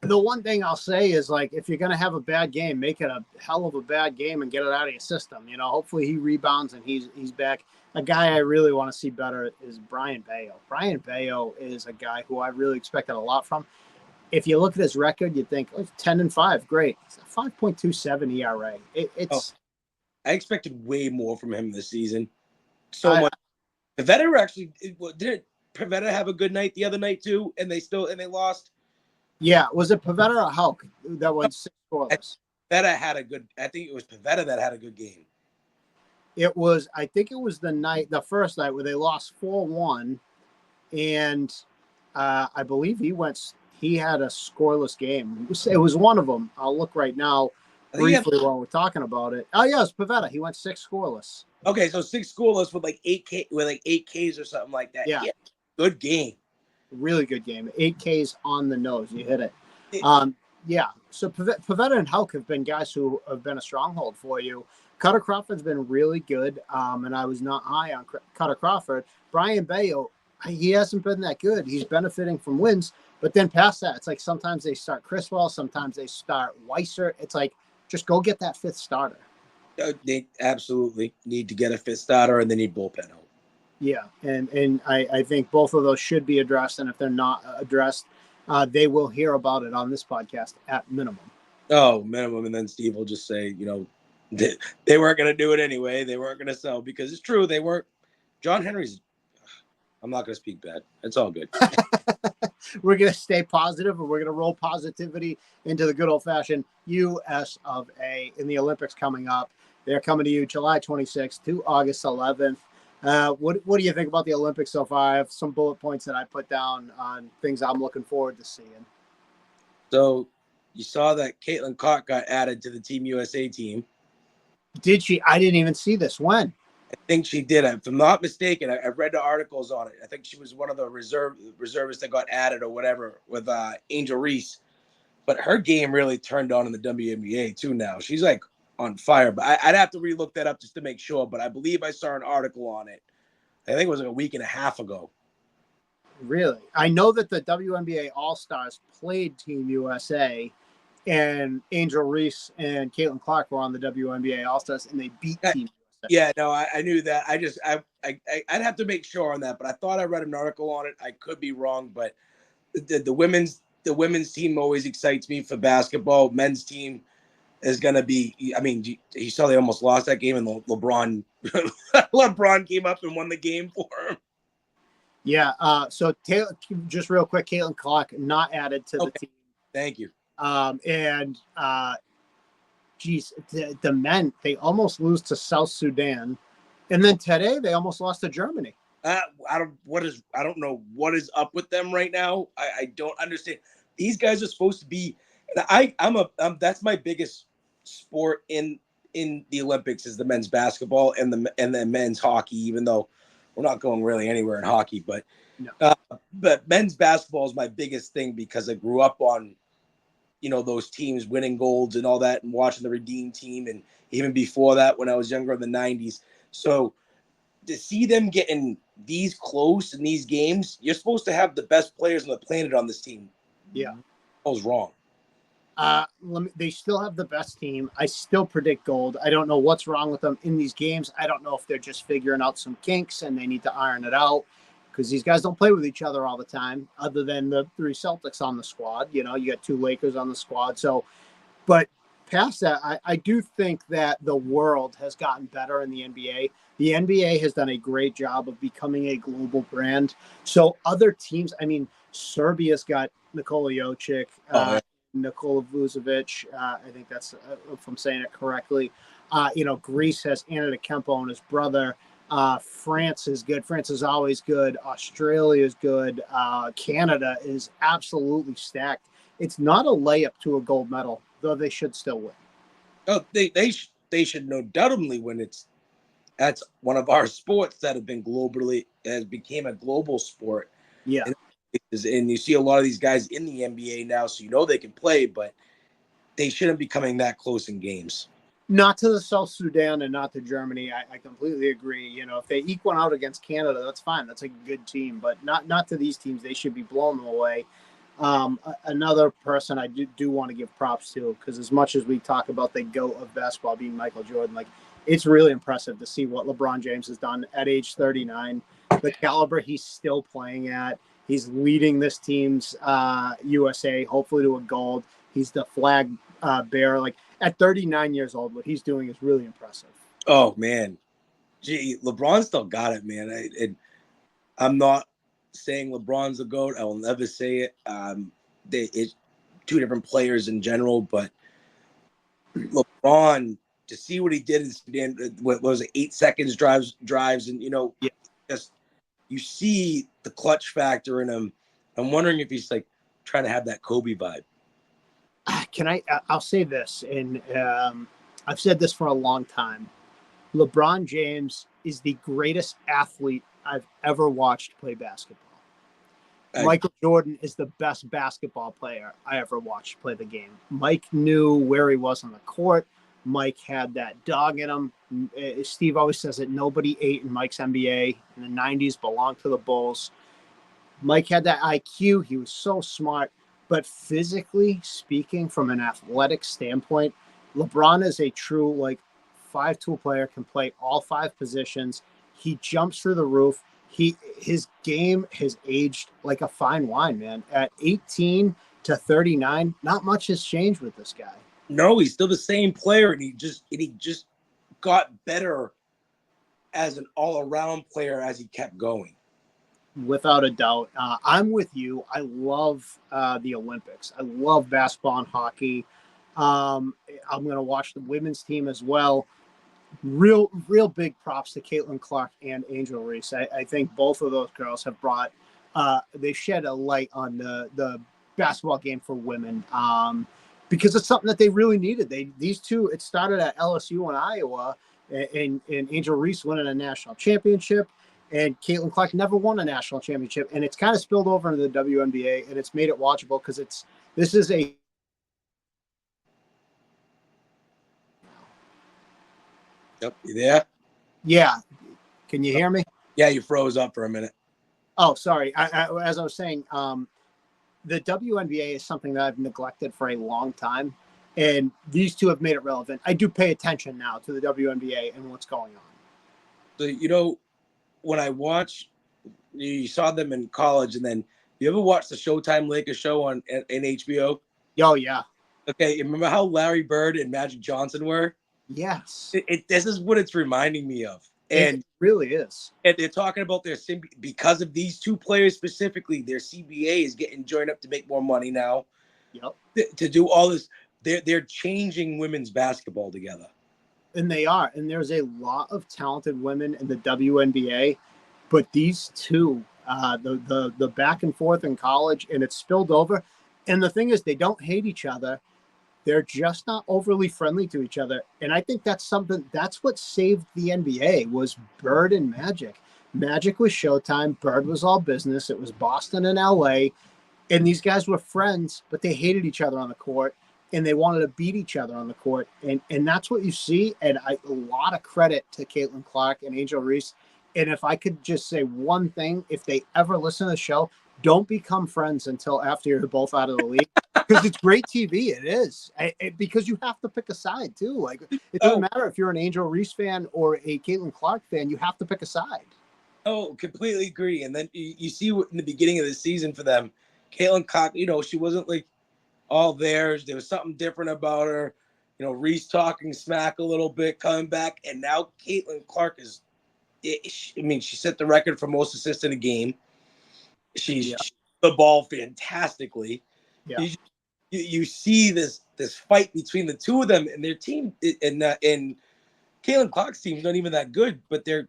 S1: The one thing I'll say is, like, if you're going to have a bad game, make it a hell of a bad game and get it out of your system. Hopefully he rebounds and he's back. A guy I really want to see better is Brayan Bello. Brayan Bello is a guy who I really expected a lot from. If you look at his record, you'd think, 10-5, great. It's a 5.27 ERA.
S2: I expected way more from him this season. So much. Pivetta did Pivetta have a good night the other night too, and they lost?
S1: Yeah, was it Pivetta or Hulk that went 6 scoreless?
S2: Pivetta had a good. I think it was Pivetta that had a good game.
S1: I think it was the first night where they lost 4-1, and I believe he had a scoreless game. It was one of them. I'll look right now briefly while we're talking about it. Oh yeah, it's Pivetta. He went 6 scoreless.
S2: Okay, so 6 scoreless with like 8 Ks or something like that.
S1: Yeah.
S2: Good game.
S1: Really good game. 8 Ks on the nose. You hit it. Yeah. So Pivetta and Hulk have been guys who have been a stronghold for you. Cutter Crawford's been really good, and I was not high on Cutter Crawford. Brayan Bello, he hasn't been that good. He's benefiting from wins, but then past that, it's like sometimes they start Criswell, sometimes they start Weiser. It's like, just go get that 5th starter.
S2: They absolutely need to get a 5th starter, and they need bullpen help.
S1: Yeah, and I think both of those should be addressed, and if they're not addressed, they will hear about it on this podcast at minimum.
S2: Oh, minimum, and then Steve will just say, they weren't going to do it anyway. They weren't going to sell, because it's true. They weren't. John Henry's. I'm not going to speak bad. It's all good.
S1: We're going to stay positive, and we're going to roll positivity into the good old-fashioned US of A in the Olympics coming up. They're coming to you July 26th to August 11th. What do you think about the Olympics so far? I have some bullet points that I put down on things I'm looking forward to seeing.
S2: So you saw that Caitlin Clark got added to the Team USA team.
S1: Did she? I didn't even see this. When?
S2: I think she did. If I'm not mistaken, I read the articles on it. I think she was one of the reservists that got added or whatever with Angel Reese. But her game really turned on in the WNBA too now. She's like on fire. But I'd have to relook that up just to make sure. But I believe I saw an article on it. I think it was like a week and a half ago.
S1: Really? I know that the WNBA All-Stars played Team USA, and Angel Reese and Caitlin Clark were on the WNBA All-Stars, and they beat Team
S2: Yeah, no, I knew that. I'd have to make sure on that, but I thought I read an article on it. I could be wrong, but the women's team always excites me for basketball. Men's team is gonna be. I mean, you saw they almost lost that game, and LeBron LeBron came up and won the game for him.
S1: Yeah. So Taylor, just real quick, Caitlin Clark not added to the team.
S2: Thank you.
S1: Geez, the men, they almost lose to South Sudan. And then today they almost lost to Germany.
S2: I don't know what is up with them right now. I don't understand. These guys are supposed to be. That's my biggest sport in the Olympics is the men's basketball and the men's hockey. Even though we're not going really anywhere in hockey, but
S1: no.
S2: But men's basketball is my biggest thing because I grew up on those teams winning golds and all that, and watching the Redeem team, and even before that when I was younger in the 90s. So to see them getting these close in these games, you're supposed to have the best players on the planet on this team.
S1: Yeah.
S2: I was wrong.
S1: They still have the best team. I still predict gold. I don't know what's wrong with them in these games. I don't know if they're just figuring out some kinks and they need to iron it out, because these guys don't play with each other all the time, other than the 3 Celtics on the squad. You got 2 Lakers on the squad. So, but past that, I do think that the world has gotten better in the NBA. The NBA has done a great job of becoming a global brand. So other teams, I mean, Serbia's got Nikola Jokic, Nikola Vucevic. I think that's, if I'm saying it correctly. Greece has Antetokounmpo and his brother. France is good. France is always good. Australia is good. Canada is absolutely stacked. It's not a layup to a gold medal, though they should still win.
S2: Oh, they should no doubtly win. That's one of our sports that have been has became a global sport.
S1: Yeah.
S2: And you see a lot of these guys in the NBA now, so they can play, but they shouldn't be coming that close in games.
S1: Not to the South Sudan and not to Germany. I completely agree. If they eke one out against Canada, that's fine. That's a good team, but not to these teams. They should be blowing them away. Another person I do want to give props to, because as much as we talk about the GOAT of basketball being Michael Jordan, it's really impressive to see what LeBron James has done at age 39, the caliber he's still playing at. He's leading this team's USA, hopefully to a gold. He's the flag bearer. At 39 years old, what he's doing is really impressive.
S2: Oh, man. Gee, LeBron still got it, man. I'm not saying LeBron's the GOAT. I will never say it. It's 2 different players in general, but LeBron, to see what he did in Sudan, what was it, 8 seconds drives, and just you see the clutch factor in him. I'm wondering if he's trying to have that Kobe vibe.
S1: I'll say this, and I've said this for a long time. LeBron James is the greatest athlete I've ever watched play basketball. Michael Jordan is the best basketball player I ever watched play the game. Mike knew where he was on the court. Mike had that dog in him. Steve always says that nobody ate in Mike's NBA in the 90s belonged to the Bulls. Mike had that IQ. He was so smart. But physically speaking, from an athletic standpoint, LeBron is a true 5-tool player, can play all 5 positions. He jumps through the roof. His game has aged like a fine wine, man. At 18 to 39, not much has changed with this guy.
S2: No, he's still the same player, and he just got better as an all-around player as he kept going.
S1: Without a doubt. I'm with you. I love the Olympics. I love basketball and hockey. I'm going to watch the women's team as well. Real big props to Caitlin Clark and Angel Reese. I think both of those girls have brought, they shed a light on the basketball game for women, because it's something that they really needed. These two, it started at LSU in Iowa, and Angel Reese winning a national championship. And Caitlin Clark never won a national championship, and it's kind of spilled over into the WNBA, and it's made it watchable because this is a.
S2: Yep, you there?
S1: Yeah, can you hear me?
S2: Yeah, you froze up for a minute.
S1: Oh, sorry. As I was saying, the WNBA is something that I've neglected for a long time, and these two have made it relevant. I do pay attention now to the WNBA and what's going on.
S2: So when I watch, you saw them in college, and then you ever watch the Showtime Lakers show on in HBO?
S1: Oh yeah.
S2: Okay, remember how Larry Bird and Magic Johnson were?
S1: Yes.
S2: This is what it's reminding me of,
S1: It really is.
S2: and they're talking about their because of these two players specifically, their CBA is getting joined up to make more money now.
S1: Yep.
S2: To do all this, they're changing women's basketball together.
S1: And they are. And there's a lot of talented women in the WNBA, but these two, the back and forth in college, and it's spilled over. And the thing is, they don't hate each other. They're just not overly friendly to each other. And I think that's what saved the NBA was Bird and Magic. Magic was Showtime. Bird was all business. It was Boston and LA. And these guys were friends, but they hated each other on the court and they wanted to beat each other on the court. And that's what you see. And a lot of credit to Caitlin Clark and Angel Reese. And if I could just say one thing, if they ever listen to the show, don't become friends until after you're both out of the league. Because it's great TV. It is. Because you have to pick a side, too. Like, it doesn't matter if you're an Angel Reese fan or a Caitlin Clark fan. You have to pick a side.
S2: Oh, completely agree. And then you see what in the beginning of the season for them, Caitlin Clark, she wasn't like all theirs. There was something different about her. Reese talking smack a little bit, coming back. And now Caitlin Clark she set the record for most assists in a game. She shot the ball fantastically.
S1: Yeah.
S2: You see this fight between the two of them, and their team, and Caitlin Clark's team's not even that good, but they're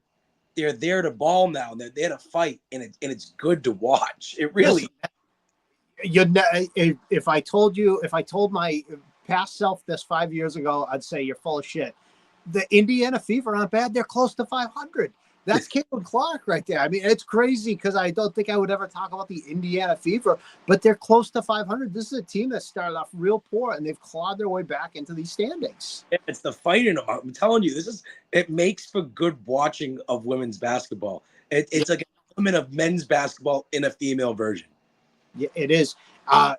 S2: there to ball now. They're there to fight, and it's good to watch. It really.
S1: If I told my past self this 5 years ago, I'd say you're full of shit. The Indiana Fever aren't bad. They're close to 500. That's Caitlin Clark right there. I mean, it's crazy because I don't think I would ever talk about the Indiana Fever, but they're close to 500. This is a team that started off real poor, and they've clawed their way back into these standings.
S2: It's the fight in them. I'm telling you, it makes for good watching of women's basketball. It's like an element of men's basketball in a female version.
S1: Yeah, it is. A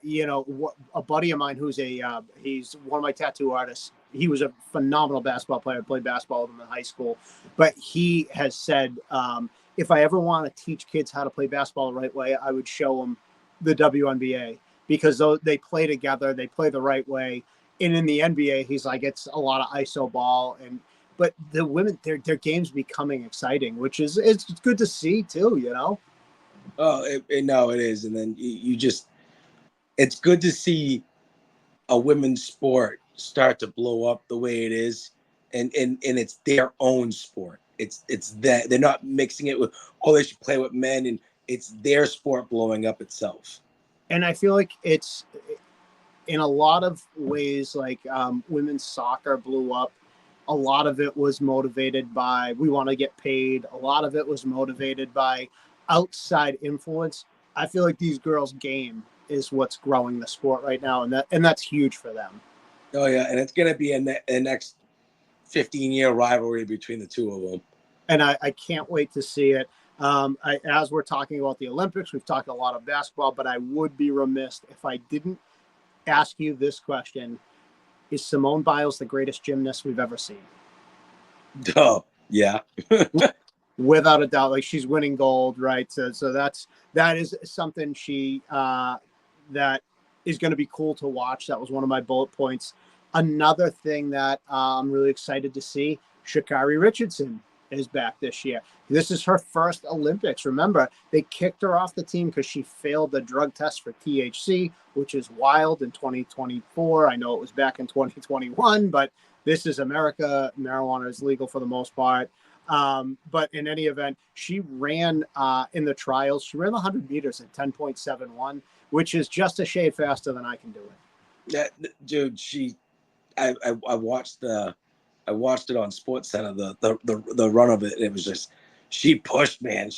S1: buddy of mine who's he's one of my tattoo artists. He was a phenomenal basketball player. I played basketball with him in high school. But he has said, if I ever want to teach kids how to play basketball the right way, I would show them the WNBA because they play together. They play the right way. And in the NBA, he's like, it's a lot of ISO ball. But the women, their game's becoming exciting, which is it's good to see too,
S2: Oh, it is. And then it's good to see a women's sport start to blow up the way it is, and it's their own sport. It's that they're not mixing it with they should play with men, and it's their sport blowing up itself.
S1: And I feel like it's in a lot of ways like women's soccer blew up. A lot of it was motivated by we want to get paid. A lot of it was motivated by outside influence. I feel like these girls' game is what's growing the sport right now, and that's huge for them.
S2: Oh yeah, and it's going to be a next 15-year rivalry between the two of them.
S1: And I can't wait to see it. As we're talking about the Olympics, we've talked a lot of basketball, but I would be remiss if I didn't ask you this question. Is Simone Biles the greatest gymnast we've ever seen?
S2: Oh, yeah.
S1: Without a doubt. Like, she's winning gold, right? So that is something that is going to be cool to watch. That was one of my bullet points. Another thing that I'm really excited to see, Sha'Carri Richardson is back this year. This is her first Olympics. Remember, they kicked her off the team because she failed the drug test for THC, which is wild in 2024. I know it was back in 2021, but this is America. Marijuana is legal for the most part. But in any event, she ran in the trials. She ran the 100 meters at 10.71, which is just a shade faster than I can do it.
S2: Yeah, dude, I watched it on SportsCenter, the run of it. And it was just, she pushed, man.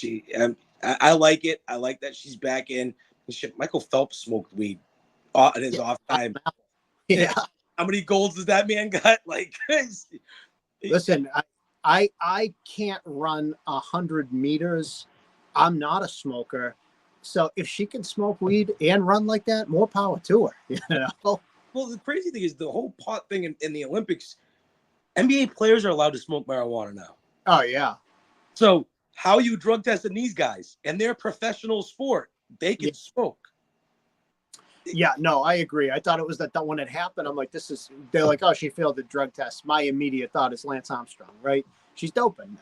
S2: I like it. I like that she's back in. Shit, Michael Phelps smoked weed in his off time.
S1: Yeah.
S2: How many golds does that man got? Like,
S1: listen, I can't run 100 meters. I'm not a smoker. So if she can smoke weed and run like that, more power to her.
S2: Well, the crazy thing is the whole pot thing in the Olympics, NBA players are allowed to smoke marijuana now.
S1: Oh, yeah.
S2: So how you drug testing these guys? And they're professional sport. They can smoke.
S1: Yeah, no, I agree. I thought it was that when it happened, I'm like, they're like, oh, she failed the drug test. My immediate thought is Lance Armstrong, right? She's doping.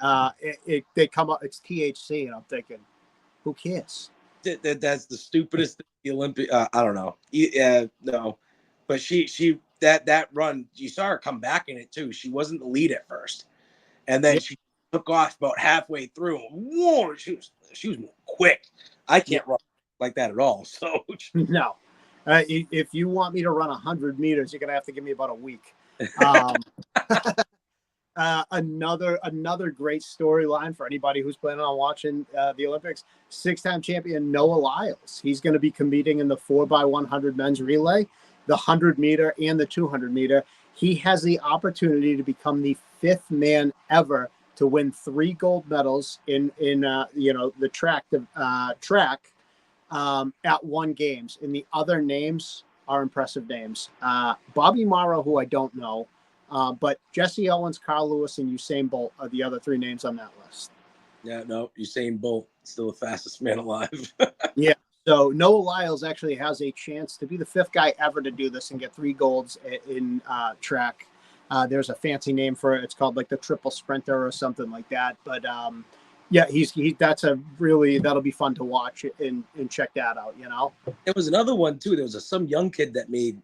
S1: They come up, it's THC, and I'm thinking, who cares?
S2: That's the stupidest thing. The Olympic, I don't know. No, but that run, you saw her come back in it too. She wasn't the lead at first, and then she took off about halfway through. Whoa, she was quick. I can't run like that at all. So
S1: no, if you want me to run 100 meters, you're gonna have to give me about a week. Another great storyline for anybody who's planning on watching the Olympics. 6-time champion Noah Lyles. He's going to be competing in the 4x100 men's relay, the 100-meter, and the 200-meter. He has the opportunity to become the 5th man ever to win 3 gold medals in the track at one games. And the other names are impressive names. Bobby Morrow, who I don't know. But Jesse Owens, Carl Lewis, and Usain Bolt are the other 3 names on that list.
S2: Yeah, no, Usain Bolt, still the fastest man alive.
S1: Yeah. So Noah Lyles actually has a chance to be the 5th guy ever to do this and get 3 golds in track. There's a fancy name for it. It's called like the triple sprinter or something like that. But yeah, that'll be fun to watch and check that out.
S2: There was another one too. There was some young kid that made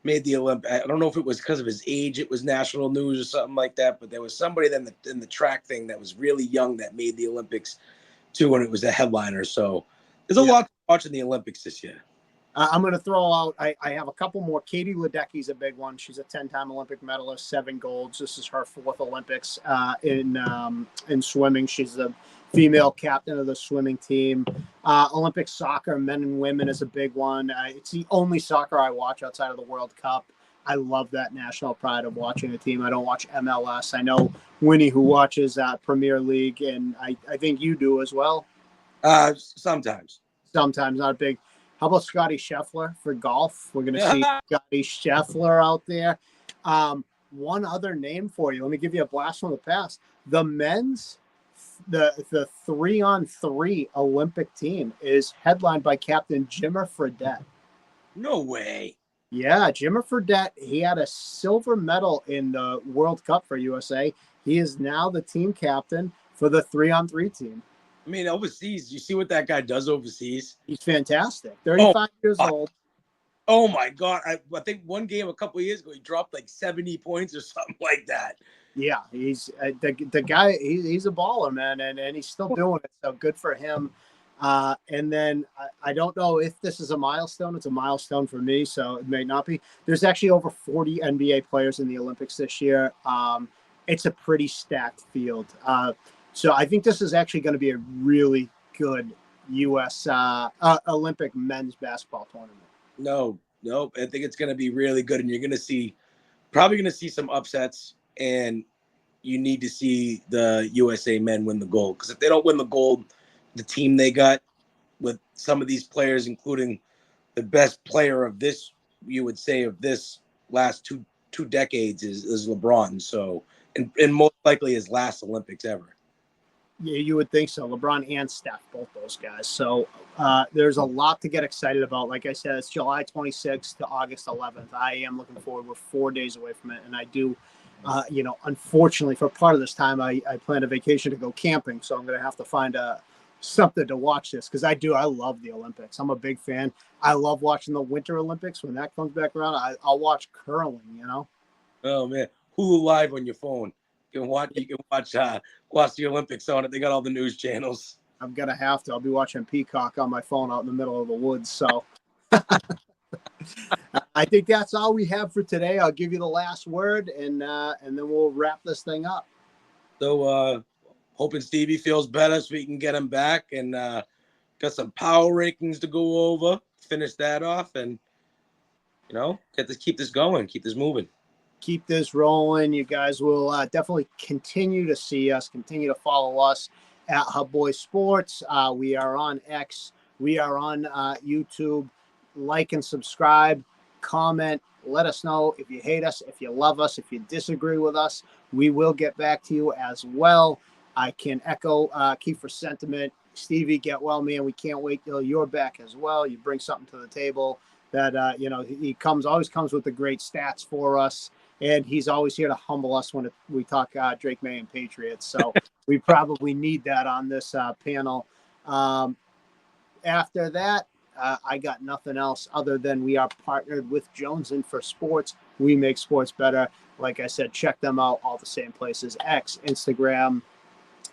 S2: the Olympic. I don't know if it was because of his age, it was national news or something like that, but there was somebody then in the track thing that was really young that made the Olympics too, when it was a headliner. So there's a lot to watch in the Olympics this year.
S1: I'm going to throw out, I have a couple more. Katie Ledecky's a big one. She's a 10-time Olympic medalist, 7 golds. This is her 4th Olympics in swimming. She's the female captain of the swimming team. Olympic soccer, men and women, is a big one. It's the only soccer I watch outside of the World Cup. I love that national pride of watching a team. I don't watch MLS. I know Winnie, who watches Premier League, and I think you do as well.
S2: Sometimes,
S1: not a big. How about Scotty Scheffler for golf? We're going to see Scotty Scheffler out there. One other name for you. Let me give you a blast from the past. The men's, the 3-on-3 Olympic team is headlined by Captain Jimmer Fredette.
S2: No way.
S1: Yeah, Jimmer Fredette. He had a silver medal in the World Cup for USA. He is now the team captain for the 3-on-3 team.
S2: I mean, overseas, you see what that guy does overseas?
S1: He's fantastic. 35 years old.
S2: Oh, my God. I think one game a couple of years ago, he dropped like 70 points or something like that.
S1: Yeah, he's the guy. He's a baller, man, and he's still doing it. So good for him. And then I don't know if this is a milestone. It's a milestone for me, so it may not be. There's actually over 40 NBA players in the Olympics this year. It's a pretty stacked field. So I think this is actually going to be a really good U.S. Olympic men's basketball tournament.
S2: No, I think it's going to be really good, and you're probably going to see some upsets, and you need to see the USA men win the gold, because if they don't win the gold, the team they got with some of these players, including the best player of this, you would say, of this last two decades is LeBron. So, and most likely his last Olympics ever.
S1: Yeah, you would think so. LeBron and Steph, both those guys. So there's a lot to get excited about. Like I said, it's July 26th to August 11th. I am looking forward. We're 4 days away from it. And I do, unfortunately, for part of this time, I plan a vacation to go camping. So I'm going to have to find something to watch this, because I love the Olympics. I'm a big fan. I love watching the Winter Olympics. When that comes back around, I'll watch curling,
S2: Oh, man. Hulu Live on your phone. You can watch the Olympics on it. They got all the news channels.
S1: I'm gonna have to. I'll be watching Peacock on my phone out in the middle of the woods. So I think that's all we have for today. I'll give you the last word, and then we'll wrap this thing up.
S2: So hoping Stevie feels better so we can get him back, and got some power rankings to go over. Finish that off, and keep this going, keep this moving.
S1: Keep this rolling. You guys will definitely continue to see us, continue to follow us at Hub Boy Sports. We are on X. We are on YouTube. Like and subscribe, comment. Let us know if you hate us, if you love us, if you disagree with us. We will get back to you as well. I can echo Kiefer's sentiment. Stevie, get well, man. We can't wait till you're back as well. You bring something to the table that, he always comes with the great stats for us. And he's always here to humble us when we talk Drake May and Patriots. So we probably need that on this panel. After that, I got nothing else other than we are partnered with Jones Info Sports. We make sports better. Like I said, check them out, all the same places: X, Instagram,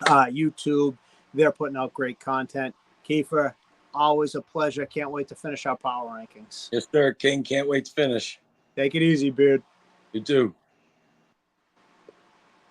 S1: YouTube. They're putting out great content. Kiefer, always a pleasure. Can't wait to finish our power rankings.
S2: Yes, sir, King. Can't wait to finish.
S1: Take it easy, beard.
S2: You too.